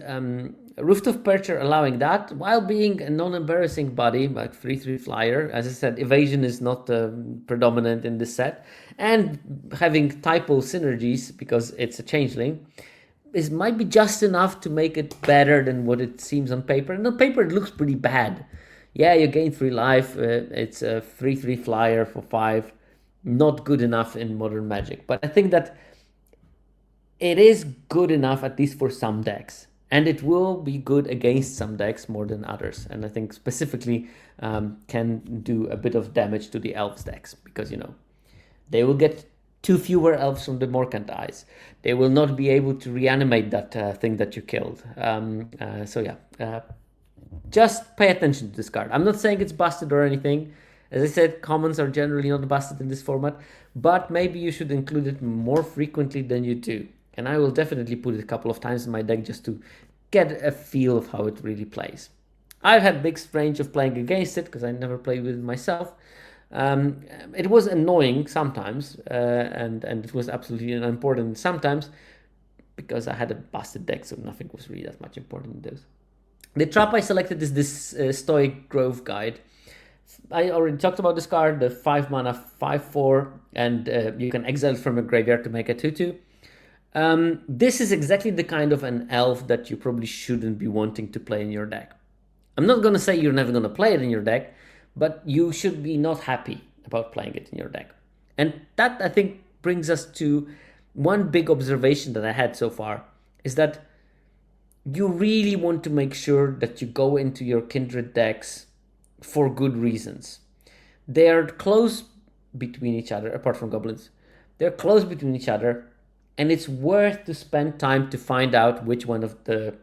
Rooftop Percher allowing that while being a non-embarrassing body, like 3/3 flyer. As I said, evasion is not predominant in this set, and having typo synergies because it's a changeling might be just enough to make it better than what it seems on paper. And on paper it looks pretty bad. Yeah, you gain 3 life. It's a 3/3 flyer for 5. Not good enough in Modern Magic, but I think that it is good enough, at least for some decks, and it will be good against some decks more than others. And I think specifically can do a bit of damage to the Elves decks, because they will get 2 fewer Elves from the Morkant Eyes. They will not be able to reanimate that thing that you killed. Just pay attention to this card. I'm not saying it's busted or anything. As I said, commons are generally not busted in this format, but maybe you should include it more frequently than you do. And I will definitely put it a couple of times in my deck just to get a feel of how it really plays. I've had big range of playing against it because I never played with it myself. It was annoying sometimes, and it was absolutely unimportant sometimes because I had a busted deck, so nothing was really that much important in those. The trap I selected is this Stoic Grove Guide. I already talked about this card, the 5 mana 5/4, and you can exile it from a graveyard to make a 2/2. This is exactly the kind of an elf that you probably shouldn't be wanting to play in your deck. I'm not going to say you're never going to play it in your deck, but you should be not happy about playing it in your deck. And that, I think, brings us to one big observation that I had so far, is that you really want to make sure that you go into your Kindred decks for good reasons. They are close between each other, apart from goblins. They're close between each other, and it's worth to spend time to find out which one of the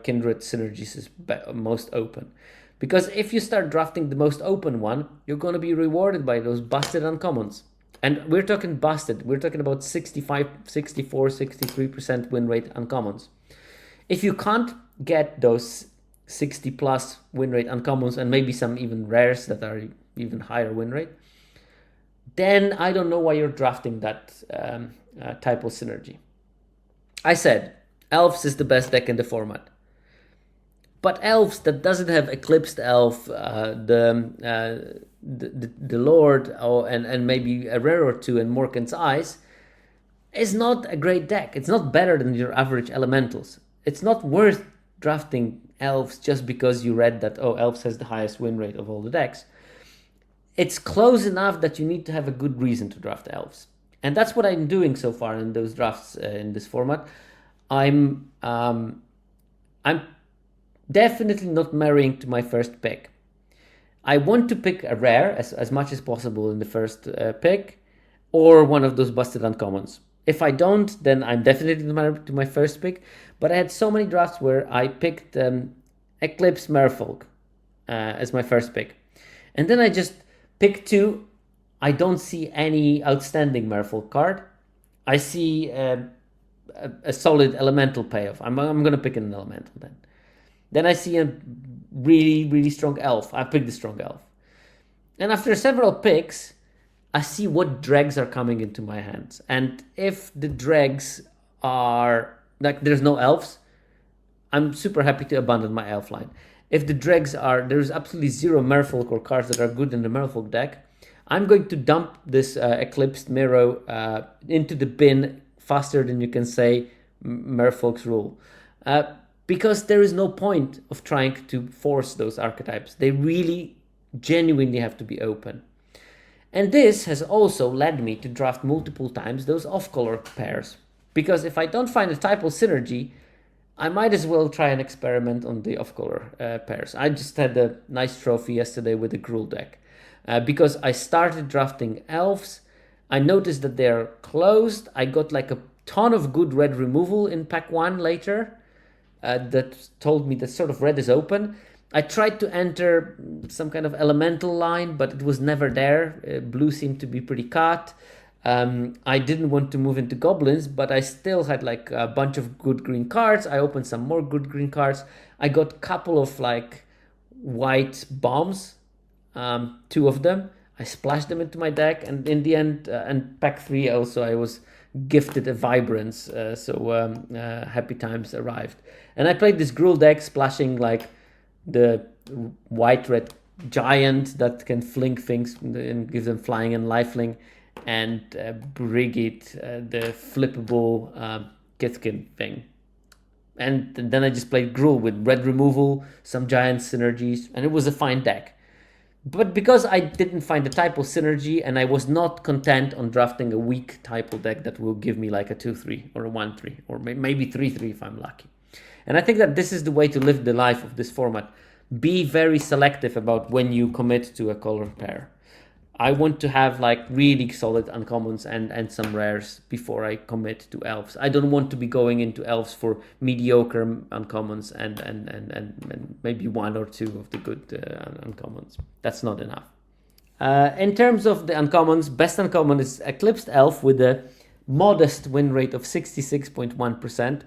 Kindred synergies is most open. Because if you start drafting the most open one, you're going to be rewarded by those busted uncommons. And we're talking busted. We're talking about 65, 64, 63% win rate uncommons. If you can't get those 60 plus win rate uncommons and maybe some even rares that are even higher win rate, then I don't know why you're drafting that typo synergy. I said Elves is the best deck in the format. But Elves that doesn't have Eclipsed Elf, the Lord, and maybe a rare or two and Morkan's Eyes, is not a great deck. It's not better than your average elementals. It's not worth drafting Elves just because you read that, oh, Elves has the highest win rate of all the decks. It's close enough that you need to have a good reason to draft Elves. And that's what I'm doing so far in those drafts in this format. I'm definitely not marrying to my first pick. I want to pick a rare as much as possible in the first pick, or one of those busted uncommons. If I don't, then I'm definitely married to my first pick. But I had so many drafts where I picked Eclipsed Merfolk as my first pick. And then I just picked two. I don't see any outstanding Merfolk card. I see a solid elemental payoff. I'm going to pick an elemental then. Then I see a really, really strong elf. I picked the strong elf. And after several picks, I see what dregs are coming into my hands. And if the dregs are, like, there's no elves, I'm super happy to abandon my elf line. If the dregs are, there's absolutely zero Merfolk or cards that are good in the Merfolk deck, I'm going to dump this Eclipsed Miro into the bin faster than you can say Merfolk's rule. Because there is no point of trying to force those archetypes. They really genuinely have to be open. And this has also led me to draft multiple times those off-color pairs. Because if I don't find a typo synergy, I might as well try an experiment on the off-color pairs. I just had a nice trophy yesterday with the Gruul deck. Because I started drafting elves, I noticed that they're closed. I got like a ton of good red removal in pack 1 later. That told me that sort of red is open. I tried to enter some kind of elemental line, but it was never there. Blue seemed to be pretty cut. I didn't want to move into goblins, but I still had like a bunch of good green cards. I opened some more good green cards. I got a couple of like white bombs, 2 of them. I splashed them into my deck, and in the end, and pack 3 also, I was gifted a Vibrance, so happy times arrived. And I played this Gruul deck, splashing like the white-red giant that can fling things and give them flying and lifelink, and Brigid, the flippable Kithkin thing. And then I just played Gruul with red removal, some giant synergies, and it was a fine deck. But because I didn't find the typo synergy, and I was not content on drafting a weak typo deck that will give me like a 2-3 or a 1-3 or maybe 3-3 if I'm lucky. And I think that this is the way to live the life of this format. Be very selective about when you commit to a color pair. I want to have like really solid uncommons and some rares before I commit to elves. I don't want to be going into elves for mediocre uncommons and maybe 1 or 2 of the good uncommons. That's not enough. In terms of the uncommons, best uncommon is Eclipsed Elf with a modest win rate of 66.1%.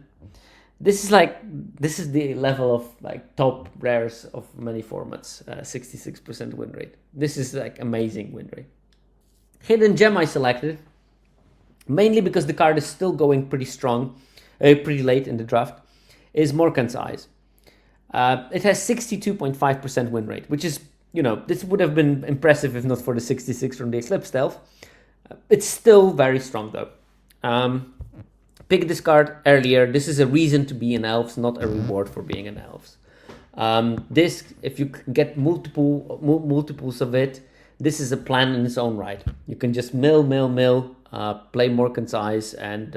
This is the level of like top rares of many formats, 66% win rate. This is like amazing win rate. Hidden Gem I selected, mainly because the card is still going pretty strong, pretty late in the draft, is Morkan's Eyes. It has 62.5% win rate, which is, this would have been impressive if not for the 66 from the Eclipsed Elf. It's still very strong though. Pick this card earlier. This is a reason to be an Elves, not a reward for being an Elves. This, if you get multiples of it, this is a plan in its own right. You can just mill, play Morkan's Eyes and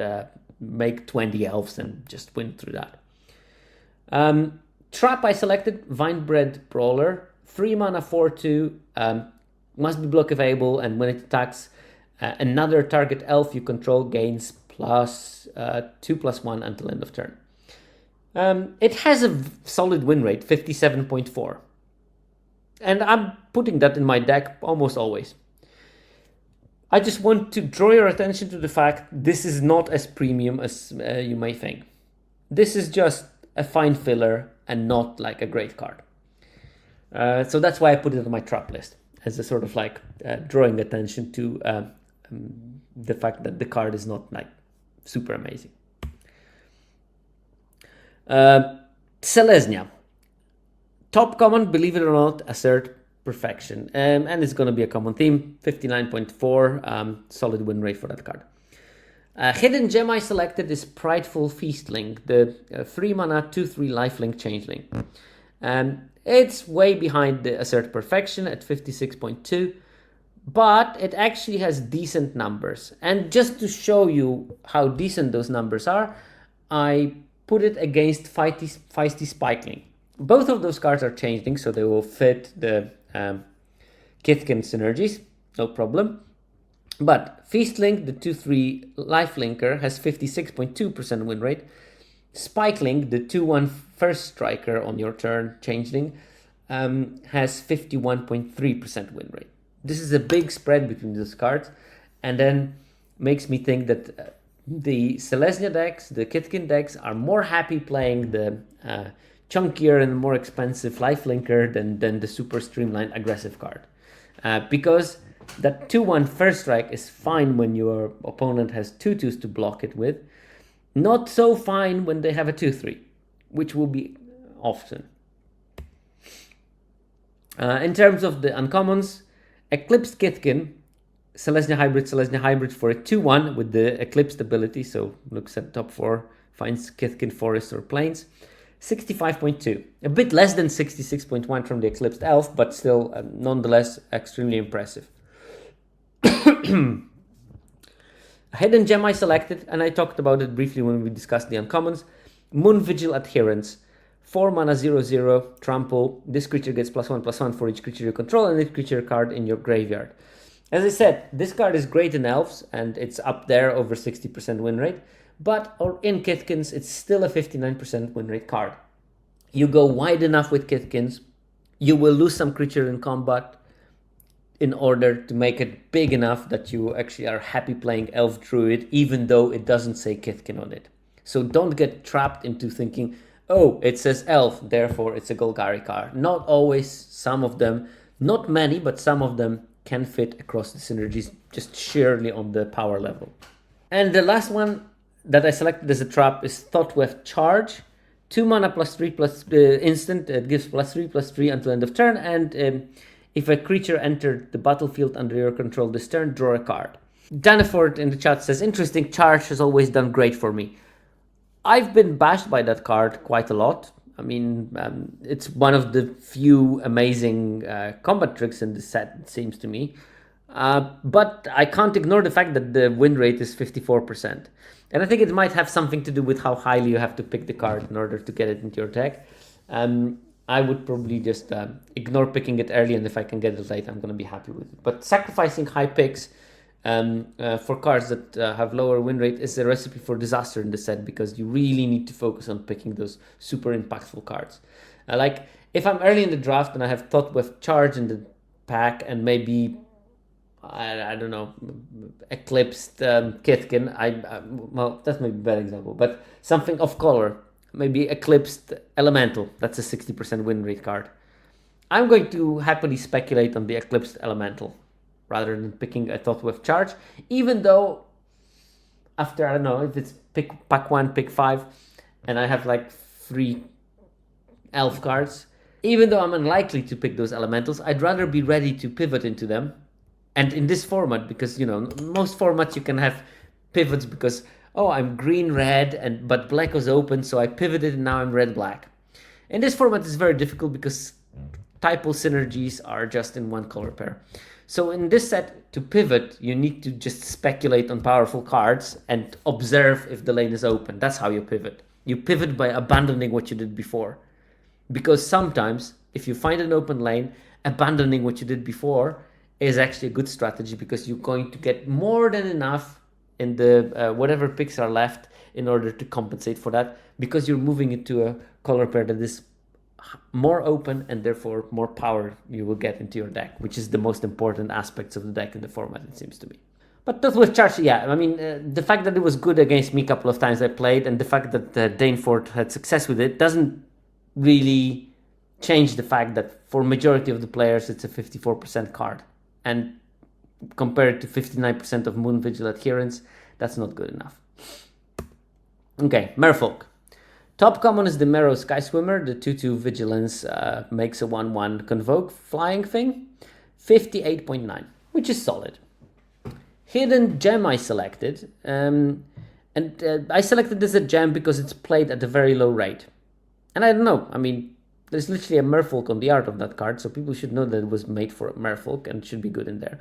make 20 Elves and just win through that. Trap I selected, Vinebred Brawler. 3 mana, 4/2, must be block available, and when it attacks, another target elf you control gains +2/+1 until end of turn. It has a solid win rate, 57.4. And I'm putting that in my deck almost always. I just want to draw your attention to the fact this is not as premium as you may think. This is just a fine filler and not like a great card. So that's why I put it on my trap list as a sort of like drawing attention to the fact that the card is not like super amazing. Selesnya. Top common, believe it or not, assert perfection. And it's going to be a common theme, 59.4, solid win rate for that card. Hidden gem I selected is Prideful Feastling, the 3 mana 2/3 lifelink changeling. It's way behind the assert perfection at 56.2, but it actually has decent numbers. And just to show you how decent those numbers are, I put it against Feisty Spikeling. Both of those cards are changeling, so they will fit the Kithkin synergies, no problem. But Feastling, the 2/3 lifelinker, has 56.2% win rate. Spikeling, the 2/1 first striker on your turn, changeling, has 51.3% win rate. This is a big spread between those cards, and then makes me think that the Selesnya decks, the Kithkin decks, are more happy playing the chunkier and more expensive lifelinker than the super streamlined aggressive card. Because that 2/1 first strike is fine when your opponent has 2/2s to block it with. Not so fine when they have a 2/3, which will be often. In terms of the uncommons, Eclipsed Kithkin, Selesnya Hybrid for a 2/1 with the Eclipsed ability, so looks at top 4, finds Kithkin forests or plains. 65.2, a bit less than 66.1 from the Eclipsed Elf, but still nonetheless extremely impressive. Hidden gem I selected, and I talked about it briefly when we discussed the uncommons. Moon Vigil Adherence, 4 mana 0/0, trample. This creature gets +1/+1 for each creature you control and each creature card in your graveyard. As I said, this card is great in Elves, and it's up there over 60% win rate. But in Kithkins, it's still a 59% win rate card. You go wide enough with Kithkins, you will lose some creature in combat in order to make it big enough that you actually are happy playing Elf Druid, even though it doesn't say Kithkin on it. So don't get trapped into thinking, oh, it says Elf, therefore it's a Golgari card. Not always, some of them, not many, but some of them can fit across the synergies just sheerly on the power level. And the last one that I selected as a trap is Thoughtweft Charge. 2 mana +3 instant, it gives +3/+3 until end of turn, and if a creature entered the battlefield under your control this turn, draw a card. Daniford in the chat says, interesting, Charge has always done great for me. I've been bashed by that card quite a lot. I mean, it's one of the few amazing combat tricks in the set, it seems to me. But I can't ignore the fact that the win rate is 54%. And I think it might have something to do with how highly you have to pick the card in order to get it into your deck. I would probably just ignore picking it early, and if I can get it late, I'm going to be happy with it. But sacrificing high picks for cards that have lower win rate is a recipe for disaster in the set, because you really need to focus on picking those super impactful cards. Like, if I'm early in the draft and I have Thoughtweft Charge in the pack and maybe, I don't know, Eclipsed Kithkin, well, that's maybe a bad example, but something off color. Maybe Eclipsed Elemental, that's a 60% win rate card. I'm going to happily speculate on the Eclipsed Elemental rather than picking a Thoughtweft Charge, even though after, I don't know, if it's pack 1, pick 5, and I have like 3 Elf cards, even though I'm unlikely to pick those Elementals, I'd rather be ready to pivot into them. And in this format, because, you know, most formats you can have pivots because, oh, I'm green-red, but black was open, so I pivoted and now I'm red-black. In this format, it's very difficult because typal synergies are just in one color pair. So in this set, to pivot, you need to just speculate on powerful cards and observe if the lane is open. That's how you pivot. You pivot by abandoning what you did before. Because sometimes, if you find an open lane, abandoning what you did before is actually a good strategy, because you're going to get more than enough in the whatever picks are left in order to compensate for that, because you're moving into a color pair that is more open and therefore more power you will get into your deck, which is the most important aspects of the deck in the format, it seems to me. But that was charged, yeah. I mean, the fact that it was good against me a couple of times I played, and the fact that Daneford had success with it doesn't really change the fact that for majority of the players it's a 54% card. And compared to 59% of Moon Vigil adherence, that's not good enough. Okay, Merfolk. Top common is the Merrow Sky Swimmer. The 2/2 Vigilance makes a 1/1 Convoke flying thing. 58.9, which is solid. Hidden Gem I selected. I selected this as a gem because it's played at a very low rate. And I don't know, I mean, there's literally a Merfolk on the art of that card, so people should know that it was made for a Merfolk and should be good in there.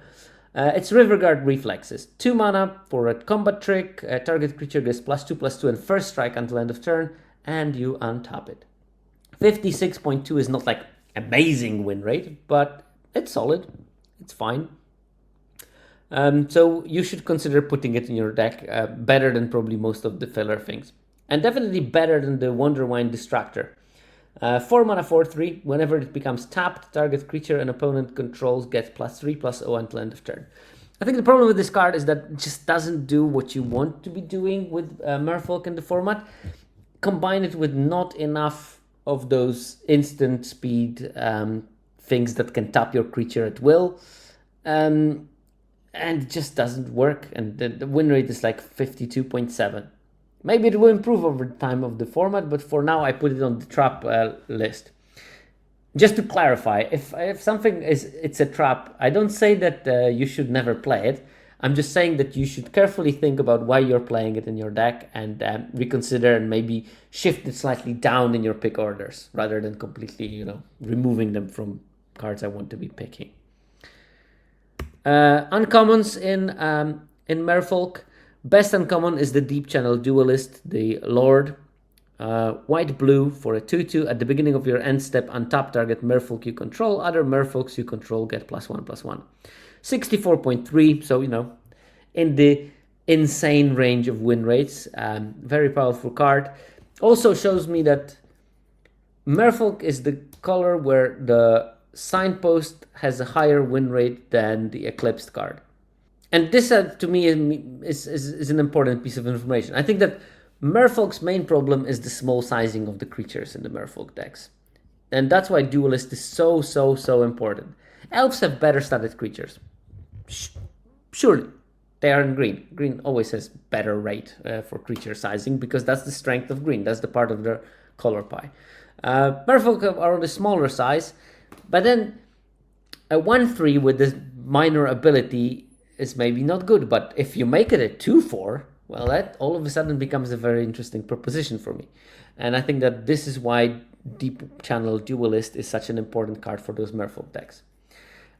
It's Riverguard Reflexes. 2 mana for a combat trick. Target creature gets +2/+2 and first strike until end of turn, and you untap it. 56.2 is not like amazing win rate, but it's solid. It's fine. So you should consider putting it in your deck, better than probably most of the filler things. And definitely better than the Wonderwine Distractor. 4 mana 4/3, whenever it becomes tapped, target creature an opponent controls gets +3/+0 until end of turn. I think the problem with this card is that it just doesn't do what you want to be doing with Merfolk in the format. Combine it with not enough of those instant speed things that can tap your creature at will. And it just doesn't work. And the win rate is like 52.7. Maybe it will improve over the time of the format, but for now I put it on the trap list. Just to clarify, if something it's a trap, I don't say that you should never play it. I'm just saying that you should carefully think about why you're playing it in your deck and reconsider and maybe shift it slightly down in your pick orders rather than completely, removing them from cards I want to be picking. Uncommons in Merfolk. Best uncommon is the Deep Channel Duelist, the Lord. White-blue for a 2/2. At the beginning of your end step, untap target Merfolk you control. Other Merfolks you control get +1/+1. 64.3, so, in the insane range of win rates. Very powerful card. Also shows me that Merfolk is the color where the Signpost has a higher win rate than the Eclipsed card. And this, to me, is an important piece of information. I think that Merfolk's main problem is the small sizing of the creatures in the Merfolk decks. And that's why Duelist is so important. Elves have better statted creatures. Surely. They are in green. Green always has better rate for creature sizing because that's the strength of green. That's the part of the color pie. Merfolk are on the smaller size, but then a 1/3 with this minor ability is maybe not good, but if you make it a 2/4, well, that all of a sudden becomes a very interesting proposition for me. And I think that this is why Deep Channel Duelist is such an important card for those Merfolk decks.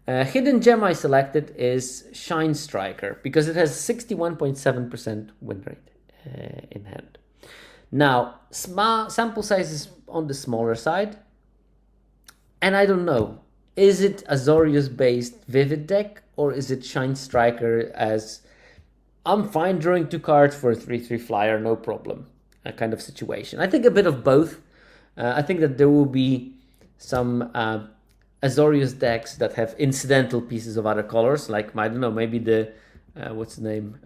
Hidden gem I selected is Shine Striker because it has 61.7% win rate in hand. Now, sample size is on the smaller side, and I don't know. Is it Azorius-based Vivid deck, or is it Shine Striker as I'm fine drawing 2 cards for a 3/3 flyer, no problem, a kind of situation? I think a bit of both. I think that there will be some Azorius decks that have incidental pieces of other colors, like, I don't know, maybe the, what's the name?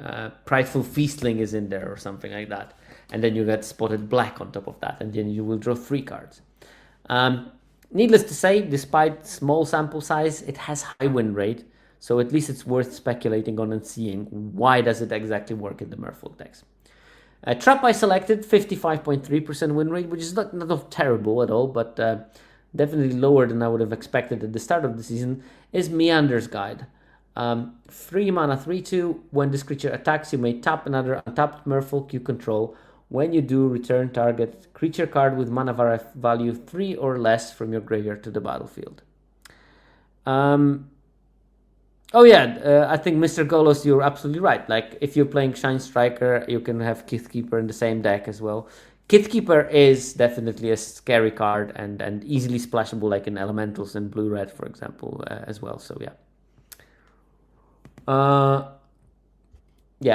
Prideful Feastling is in there or something like that. And then you get Spotted Black on top of that, and then you will draw 3 cards. Needless to say, despite small sample size, it has high win rate, so at least it's worth speculating on and seeing why does it exactly work in the Merfolk decks. Trap I selected, 55.3% win rate, which is not terrible at all, but definitely lower than I would have expected at the start of the season, is Meander's Guide. 3 mana 3/2, when this creature attacks, you may tap another untapped Merfolk you control. When you do, return target creature card with mana value 3 or less from your graveyard to the battlefield. I think Mr. Golos, you're absolutely right. Like, if you're playing Shine Striker, you can have Kithkeeper in the same deck as well. Kithkeeper is definitely a scary card and easily splashable, like in Elementals and Blue-Red, for example, as well. So, yeah.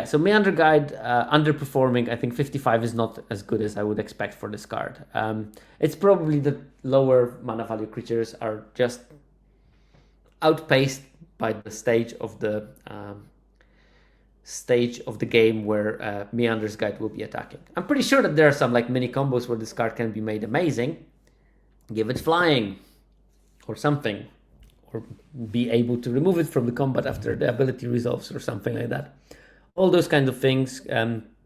So Meander Guide, underperforming. I think 55 is not as good as I would expect for this card. It's probably the lower mana value creatures are just outpaced by the stage of the stage of the game where Meander's Guide will be attacking. I'm pretty sure that there are some like mini combos where this card can be made amazing. Give it flying or something, or be able to remove it from the combat after the ability resolves or something like that. All those kinds of things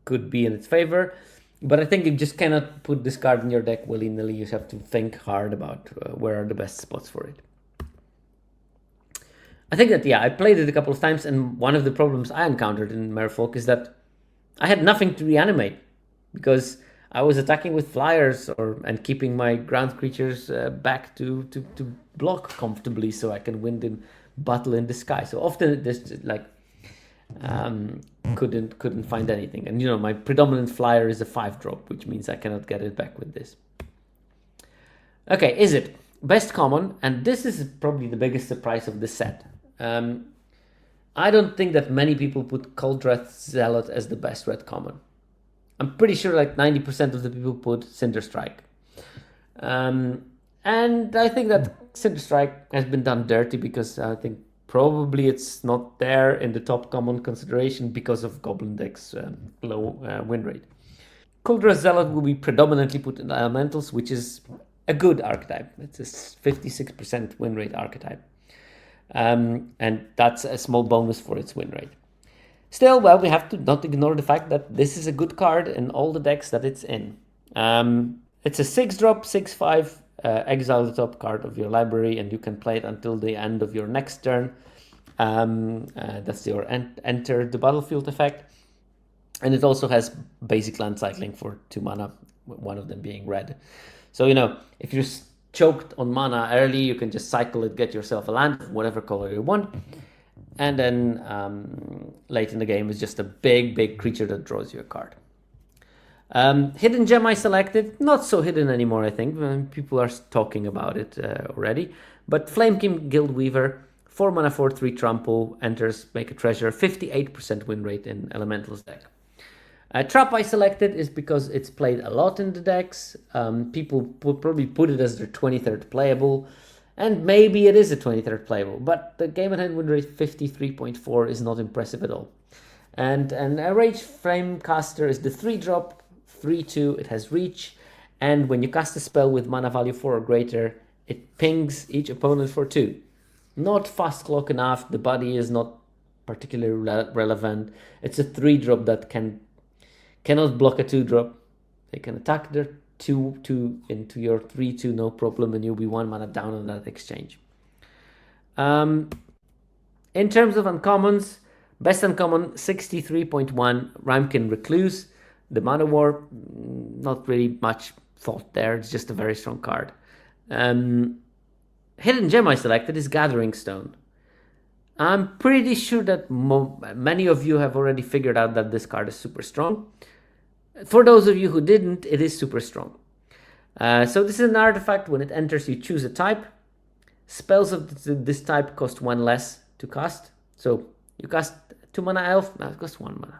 could be in its favor, but I think you just cannot put this card in your deck willy-nilly. You have to think hard about where are the best spots for it. I think that, yeah, I played it a couple of times, and one of the problems I encountered in Merfolk is that I had nothing to reanimate because I was attacking with flyers and keeping my ground creatures back to block comfortably so I can win the battle in the sky. So often this like couldn't find anything. And you know, my predominant flyer is a 5-drop, which means I cannot get it back with this. Okay, is it best common? And this is probably the biggest surprise of the set. I don't think that many people put Coldwrath Zealot as the best red common. I'm pretty sure like 90% of the people put Cinder Strike. And I think that Cinder Strike has been done dirty because I think probably it's not there in the top common consideration because of Goblin deck's low win rate. Coldwrath Zealot will be predominantly put in Elementals, which is a good archetype. It's a 56% win rate archetype. And that's a small bonus for its win rate. Still, well, we have to not ignore the fact that this is a good card in all the decks that it's in. It's a 6-drop, 6/5, exile the top card of your library, and you can play it until the end of your next turn. That's your enter the battlefield effect. And it also has basic land cycling for 2 mana, one of them being red. So, you know, if you're choked on mana early, you can just cycle it, get yourself a land, whatever color you want. And then late in the game is just a big creature that draws you a card. Hidden Gem I selected, not so hidden anymore, I think. People are talking about it already. But Flamekin Guildweaver, 4 mana, 4/3 trample, enters, make a treasure, 58% win rate in Elementals deck. Trap I selected is because it's played a lot in the decks. People would probably put it as their 23rd playable. And maybe it is a 23rd playable, but the game at hand win rate 53.4 is not impressive at all. And a Rage Framecaster is the 3-drop, 3/2, it has reach, and when you cast a spell with mana value 4 or greater, it pings each opponent for 2. Not fast clock enough, the body is not particularly relevant. It's a 3-drop that cannot block a 2-drop. They can attack their 2/2 into your 3/2 no problem, and you'll be 1 mana down on that exchange. In terms of uncommons, best uncommon 63.1, Ramekin Recluse. The Mana War, not really much thought there, it's just a very strong card. Hidden Gem I selected is Gathering Stone. I'm pretty sure that many of you have already figured out that this card is super strong. For those of you who didn't, it is super strong. So this is an artifact. When it enters, you choose a type. Spells of this type cost 1 less to cast. So you cast 2 mana elf, now it costs 1 mana.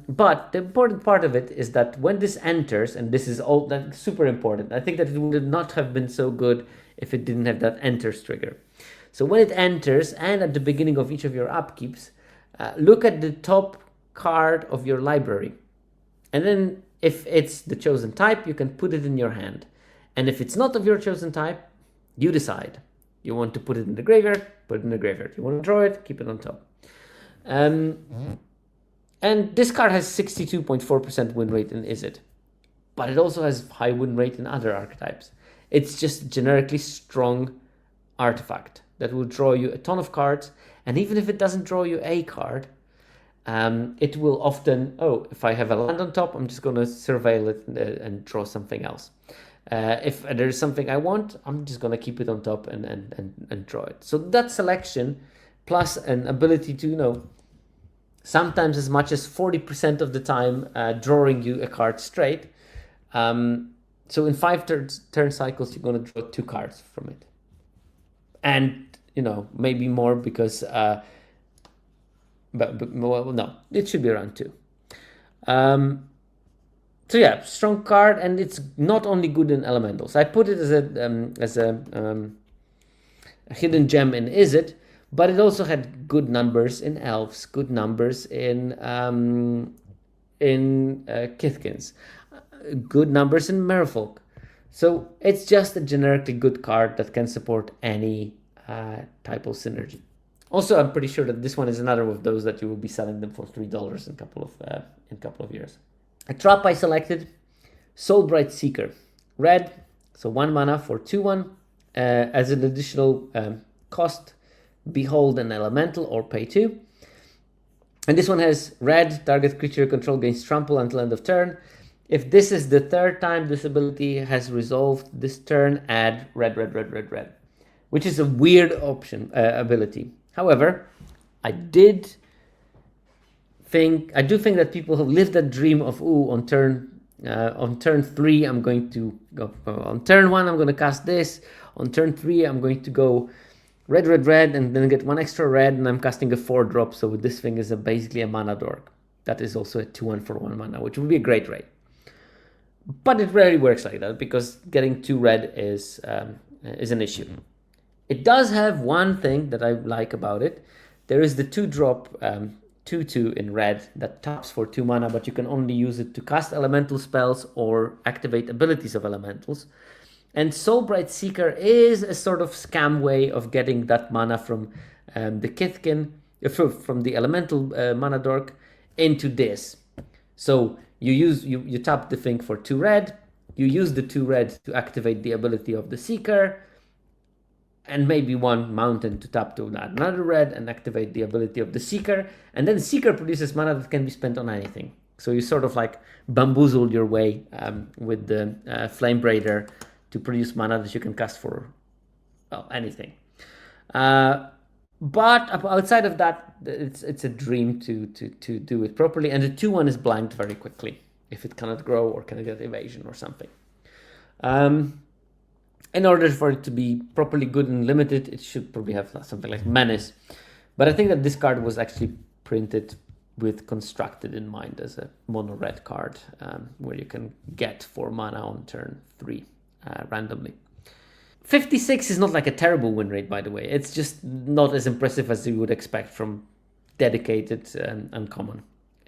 But the important part of it is that when this enters, and this is all that's super important, I think that it would not have been so good if it didn't have that enters trigger. So when it enters, and at the beginning of each of your upkeeps, look at the top card of your library. And then if it's the chosen type, you can put it in your hand. And if it's not of your chosen type, you decide. You want to put it in the graveyard, put it in the graveyard. You want to draw it, keep it on top. And this card has 62.4% win rate in Izzet. But it also has high win rate in other archetypes. It's just generically strong artifact that will draw you a ton of cards. And even if it doesn't draw you a card, it will often, if I have a land on top, I'm just going to surveil it and draw something else. If there's something I want, I'm just going to keep it on top and draw it. So that selection, plus an ability to, sometimes as much as 40% of the time drawing you a card straight. So in 5 turn cycles, you're going to draw 2 cards from it. And, maybe more because... But no, it should be around 2. So yeah, strong card, and it's not only good in elementals. I put it as a hidden gem in Izzet, But it also had good numbers in elves, good numbers in Kithkins, good numbers in Merfolk. So it's just a generically good card that can support any typo synergy. Also, I'm pretty sure that this one is another of those that you will be selling them for $3 in a couple of years. A trap I selected, Soulbright Seeker, red, so 1 mana for 2/1. As an additional cost, behold an elemental or pay 2. And this one has red, target creature you control gains trample until end of turn. If this is the third time this ability has resolved this turn, add red, red, red, red, red, which is a weird option ability. However, I do think that people have lived that dream of on turn 3 I'm going to go, on turn 1 I'm going to cast this, on turn 3 I'm going to go red, red, red, and then get 1 extra red, and I'm casting a 4-drop, so this thing is basically a mana dork. That is also a 2/1 for 1 mana, which would be a great rate. But it rarely works like that, because getting 2 red is an issue. It does have one thing that I like about it. There is the 2-drop 2/2 in red that taps for 2 mana, but you can only use it to cast elemental spells or activate abilities of elementals. And Soulbright Seeker is a sort of scam way of getting that mana from the Kithkin, from the elemental mana dork into this. So you tap the thing for 2 red, you use the 2 red to activate the ability of the Seeker, and maybe 1 mountain to tap to add another red and activate the ability of the Seeker, and then Seeker produces mana that can be spent on anything. So you sort of like bamboozled your way with the Flame Braider to produce mana that you can cast for, well, anything. But outside of that, it's a dream to do it properly, and the 2/1 is blanked very quickly if it cannot grow or cannot get evasion or something. In order for it to be properly good and limited, it should probably have something like Menace. But I think that this card was actually printed with Constructed in mind as a mono red card, where you can get 4 mana on turn 3 randomly. 56 is not like a terrible win rate, by the way. It's just not as impressive as you would expect from dedicated and uncommon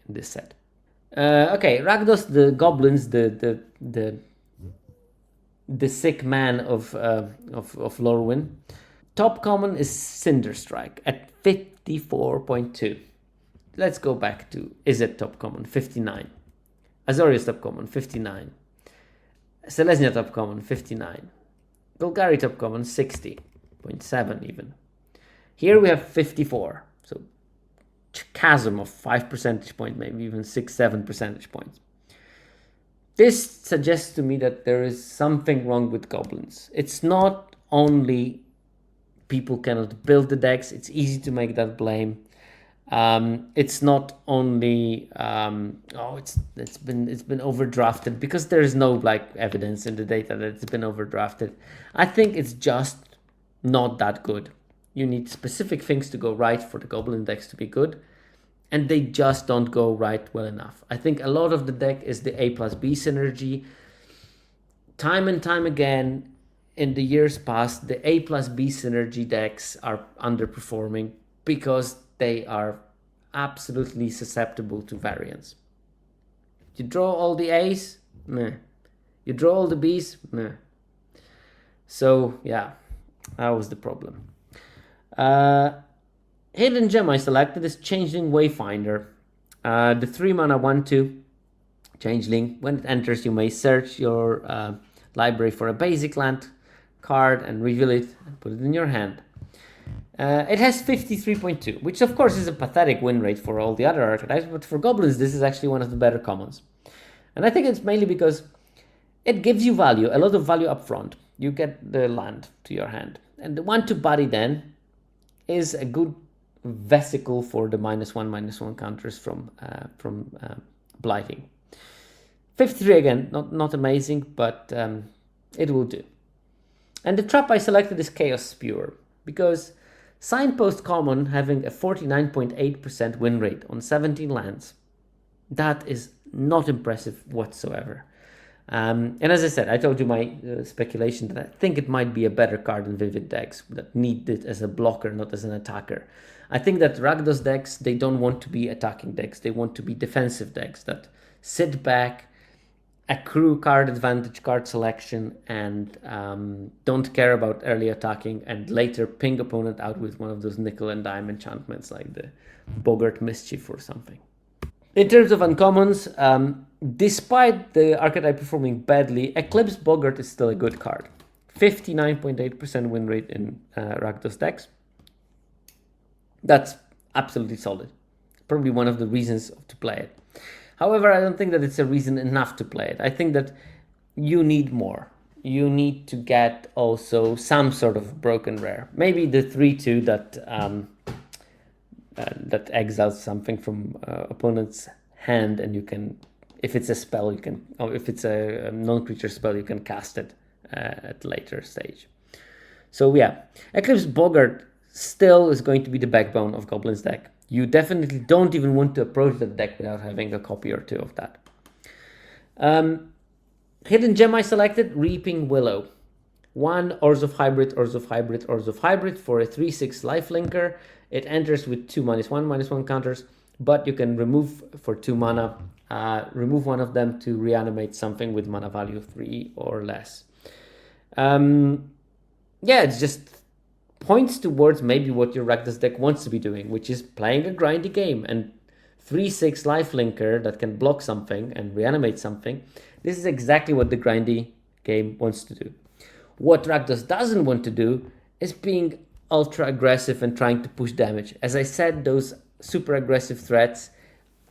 in this set. Okay, Rakdos, the goblins, the sick man of Lorwyn. Top common is Cinder Strike at 54.2. Let's go back to Izzet top common, 59. Azorius top common, 59. Selesnya top common, 59. Golgari top common, 60.7 even. Here we have 54. So chasm of 5 percentage points, maybe even 6-7 percentage points. This suggests to me that there is something wrong with goblins. It's not only people cannot build the decks, it's easy to make that blame. It's not only it's been overdrafted, because there is no evidence in the data that it's been overdrafted. I think it's just not that good. You need specific things to go right for the goblin decks to be good, and they just don't go right well enough. I think a lot of the deck is the A+B synergy. Time and time again in the years past, the A+B synergy decks are underperforming because they are absolutely susceptible to variance. You draw all the A's, meh. You draw all the B's, meh. So yeah, that was the problem. Hidden gem I selected is Changeling Wayfinder. The 3 mana 1/2 Changeling. When it enters, you may search your library for a basic land card and reveal it and put it in your hand. It has 53.2, which of course is a pathetic win rate for all the other archetypes, but for goblins this is actually one of the better commons. And I think it's mainly because it gives you value, a lot of value up front. You get the land to your hand. And the 1/2 body then is a good vesicle for the -1/-1 counters from blighting. 53 again, not amazing, but it will do. And the trap I selected is Chaos Spewer, because Signpost common having a 49.8% win rate on 17 lands, that is not impressive whatsoever. And as I said, I told you my speculation that I think it might be a better card than Vivid decks that need it as a blocker, not as an attacker. I think that Rakdos decks, they don't want to be attacking decks. They want to be defensive decks that sit back, accrue card advantage, card selection, and don't care about early attacking and later ping opponent out with one of those nickel and dime enchantments like the Boggart Mischief or something. In terms of uncommons, despite the archetype performing badly, Eclipsed Boggart is still a good card. 59.8% win rate in Rakdos decks. That's absolutely solid. Probably one of the reasons to play it. However, I don't think that it's a reason enough to play it. I think that you need more. You need to get also some sort of broken rare. Maybe the 3/2 that exiles something from opponent's hand, and you can, if it's a spell, you can, or if it's a non-creature spell, you can cast it at later stage. So yeah, Eclipsed Boggart still is going to be the backbone of Goblin's deck. You definitely don't even want to approach the deck without having a copy or two of that. Hidden gem I selected, Reaping Willow. 1 Orzhov Hybrid, Orzhov Hybrid, Orzhov Hybrid for a 3/6 lifelinker. It enters with 2 -1/-1 counters, but you can remove for 2 mana, remove one of them to reanimate something with mana value 3 or less. Yeah, it's just points towards maybe what your Rakdos deck wants to be doing, which is playing a grindy game. And 3/6 lifelinker that can block something and reanimate something, this is exactly what the grindy game wants to do. What Rakdos doesn't want to do is being ultra aggressive and trying to push damage. As I said, those super aggressive threats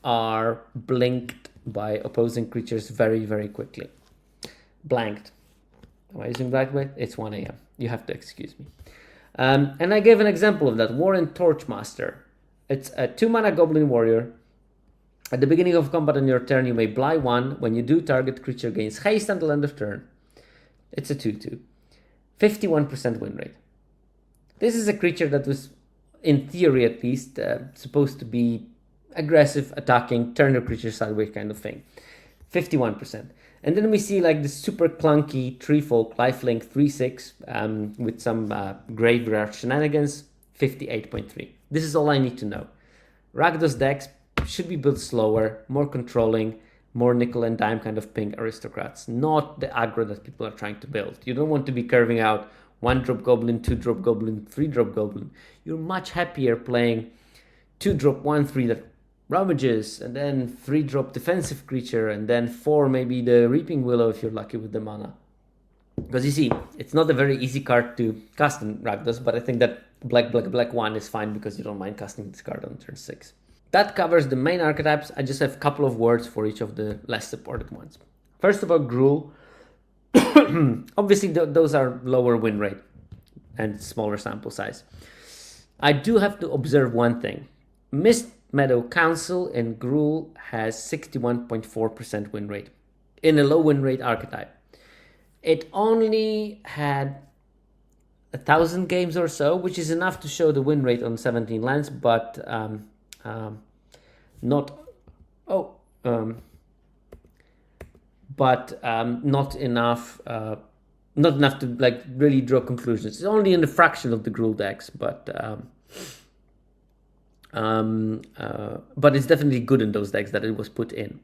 are blinked by opposing creatures very, very quickly. Blanked. Am I using black white? It's 1 AM. You have to excuse me. And I gave an example of that. Warren Torchmaster. It's a 2 mana Goblin Warrior. At the beginning of combat on your turn, you may buy 1. When you do, target creature gains haste until end of turn. It's a 2/2. 51% win rate. This is a creature that was, in theory at least, supposed to be aggressive, attacking, turn your creature sideways kind of thing. 51%. And then we see like the super clunky Treefolk lifelink 3/6 with some graveyard shenanigans, 58.3. This is all I need to know. Rakdos decks should be built slower, more controlling, more nickel and dime kind of ping aristocrats, not the aggro that people are trying to build. You don't want to be curving out 1-drop goblin, 2-drop goblin, 3-drop goblin. You're much happier playing 2-drop 1/3 that ravages, and then 3-drop defensive creature, and then 4 maybe the Reaping Willow if you're lucky with the mana. Because you see, it's not a very easy card to cast in Rakdos, but I think that black 1 is fine because you don't mind casting this card on turn 6. That covers the main archetypes. I just have a couple of words for each of the less supported ones. First of all, Gruul. Obviously, those are lower win rate and smaller sample size. I do have to observe one thing. Mist Meadow Council in Gruul has 61.4% win rate in a low win rate archetype. It only had 1,000 games or so, which is enough to show the win rate on 17Lands, but not enough. Not enough to like really draw conclusions. It's only in a fraction of the Gruul decks, but it's definitely good in those decks that it was put in.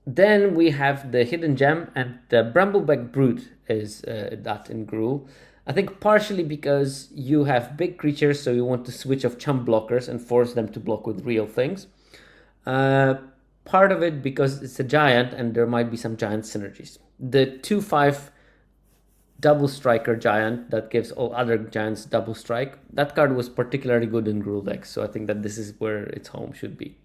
Then we have the Hidden Gem, and the Brambleback Brute is that in Gruul. I think partially because you have big creatures, so you want to switch off chump blockers and force them to block with real things. Part of it because it's a giant and there might be some giant synergies. The 2/5 double striker giant that gives all other giants double strike, that card was particularly good in Gruul decks, so I think that this is where its home should be.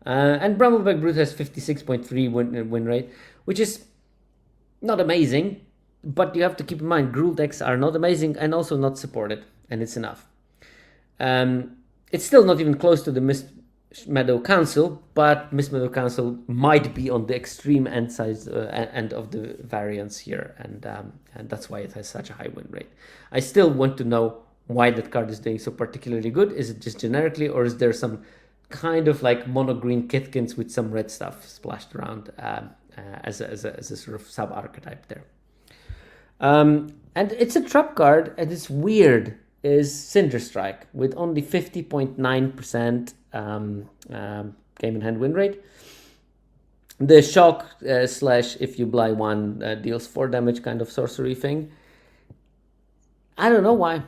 And Brambleback Brute has 56.3 win rate, which is not amazing, but you have to keep in mind Gruul decks are not amazing and also not supported, and it's enough. It's still not even close to the Mist Meadow Council, but Mist Meadow Council might be on the extreme end of the variance here, and that's why it has such a high win rate. I still want to know why that card is doing so particularly good. Is it just generically, or is there some kind of like mono green Kithkins with some red stuff splashed around? as a sort of sub-archetype there. And it's a trap card, and it's weird, is Cinder Strike, with only 50.9% game in hand win rate. The shock slash if you buy one deals 4 damage kind of sorcery thing. I don't know why.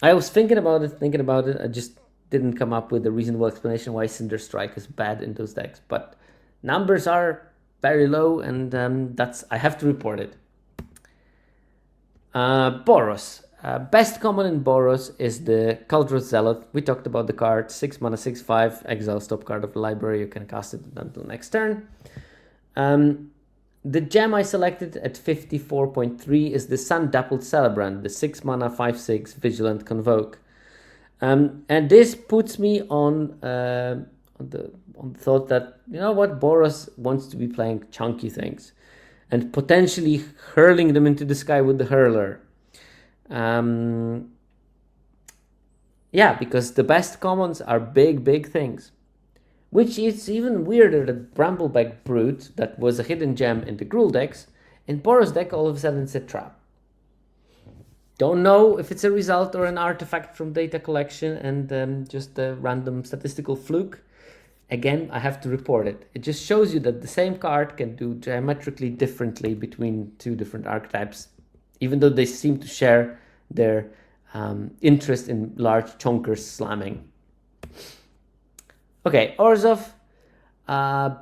I was thinking about it. I just didn't come up with a reasonable explanation why Cinder Strike is bad in those decks. But numbers are very low, and that's I have to report it. Boros. Best common in Boros is the Cauldron Zealot. We talked about the card. 6 mana, 6/5, exile stop card of the library. You can cast it until next turn. The gem I selected at 54.3 is the Sun Dappled Celebrant, the 6 mana, 5/6 Vigilant Convoke. And this puts me on the thought that, you know what, Boros wants to be playing chunky things and potentially hurling them into the sky with the hurler. Yeah, because the best commons are big things. Which is even weirder that Brambleback Brute, that was a hidden gem in the Gruul decks, in Boros deck all of a sudden it's a trap. Don't know if it's a result or an artifact from data collection and just a random statistical fluke. Again, I have to report it. It just shows you that the same card can do diametrically differently between two different archetypes, even though they seem to share their interest in large chonkers slamming. Okay, Orzhov.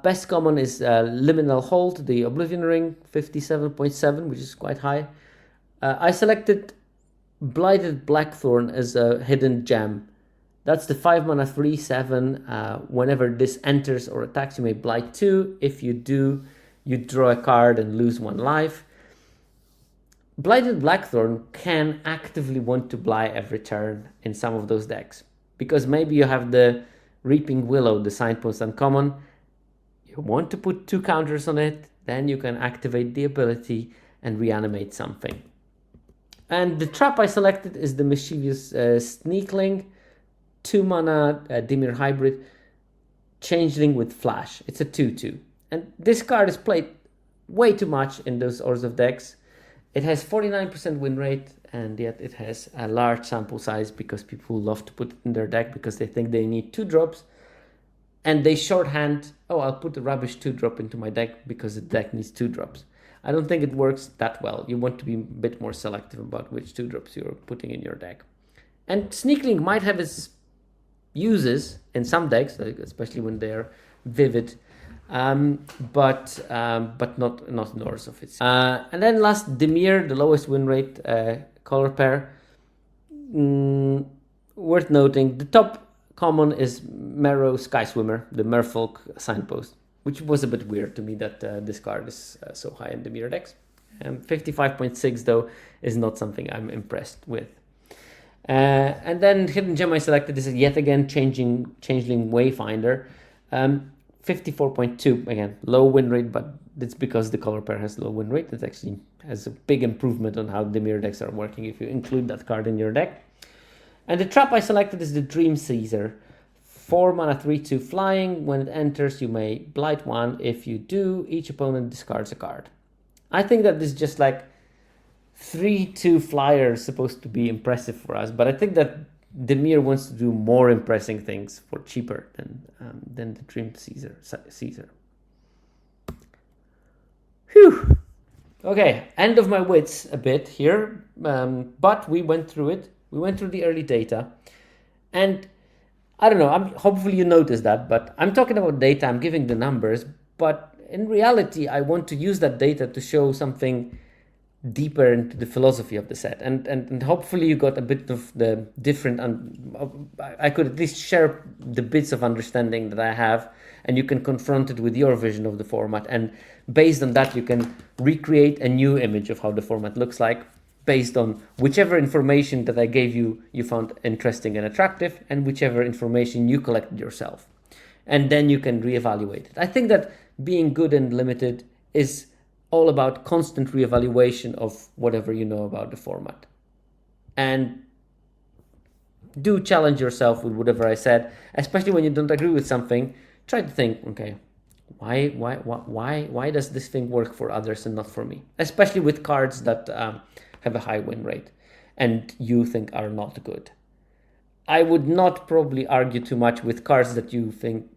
Best common is Liminal Hold, the Oblivion Ring, 57.7, which is quite high. I selected Blighted Blackthorn as a hidden gem. That's the 5 mana 3/7. Whenever this enters or attacks, you may blight 2. If you do, you draw a card and lose 1 life. Blighted Blackthorn can actively want to blight every turn in some of those decks, because maybe you have the Reaping Willow, the Signpost uncommon. You want to put 2 counters on it, then you can activate the ability and reanimate something. And the trap I selected is the Mischievous Sneakling, 2 mana Dimir Hybrid, Changeling with Flash. It's a 2/2. And this card is played way too much in those Orzhov decks. It has 49% win rate, and yet it has a large sample size because people love to put it in their deck because they think they need 2 drops. And they shorthand, oh, I'll put a rubbish 2-drop into my deck because the deck needs 2 drops. I don't think it works that well. You want to be a bit more selective about which 2-drops you're putting in your deck. And Sneakling might have its uses in some decks, especially when they're vivid, but not in Orzhov. And then last, Dimir, the lowest win rate color pair. Worth noting, the top common is Marrow Skyswimmer, the Merfolk Signpost, which was a bit weird to me that this card is so high in the Dimir decks. 55.6 though is not something I'm impressed with. And then hidden gem I selected is yet again Changeling Wayfinder. 54.2, again, low win rate, but it's because the color pair has low win rate. It actually has a big improvement on how the Dimir decks are working if you include that card in your deck. And the trap I selected is the Dream Seizure. 4 mana 3/2 flying. When it enters, you may blight 1. If you do, each opponent discards a card. I think that this is just like 3/2 flyer is supposed to be impressive for us, but I think that Dimir wants to do more impressive things for cheaper than the Dream Seizure. Whew. Okay, end of my wits a bit here, but we went through it. We went through the early data, and I don't know, hopefully you noticed that, but I'm talking about data, I'm giving the numbers, but in reality, I want to use that data to show something deeper into the philosophy of the set, and hopefully you got a bit of the different, I could at least share the bits of understanding that I have, and you can confront it with your vision of the format, and based on that you can recreate a new image of how the format looks like, based on whichever information that I gave you, you found interesting and attractive, and whichever information you collected yourself. And then you can reevaluate it. I think that being good and limited is all about constant reevaluation of whatever you know about the format. And do challenge yourself with whatever I said, especially when you don't agree with something. Try to think, okay, Why does this thing work for others and not for me? Especially with cards that have a high win rate and you think are not good. I would not probably argue too much with cards that you think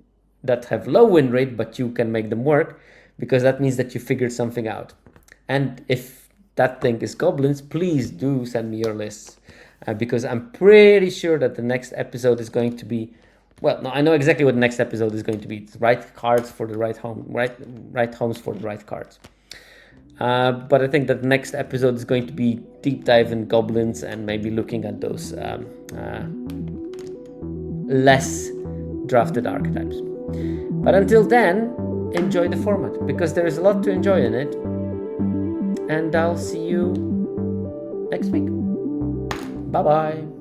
that have low win rate, but you can make them work, because that means that you figured something out. And if that thing is goblins, please do send me your lists, because I'm pretty sure that the next episode is going to be, well, no, I know exactly what the next episode is going to be. It's right cards for the right home, right homes for the right cards. But I think that the next episode is going to be deep dive in goblins and maybe looking at those less drafted archetypes. But until then, enjoy the format, because there is a lot to enjoy in it. And I'll see you next week. Bye-bye.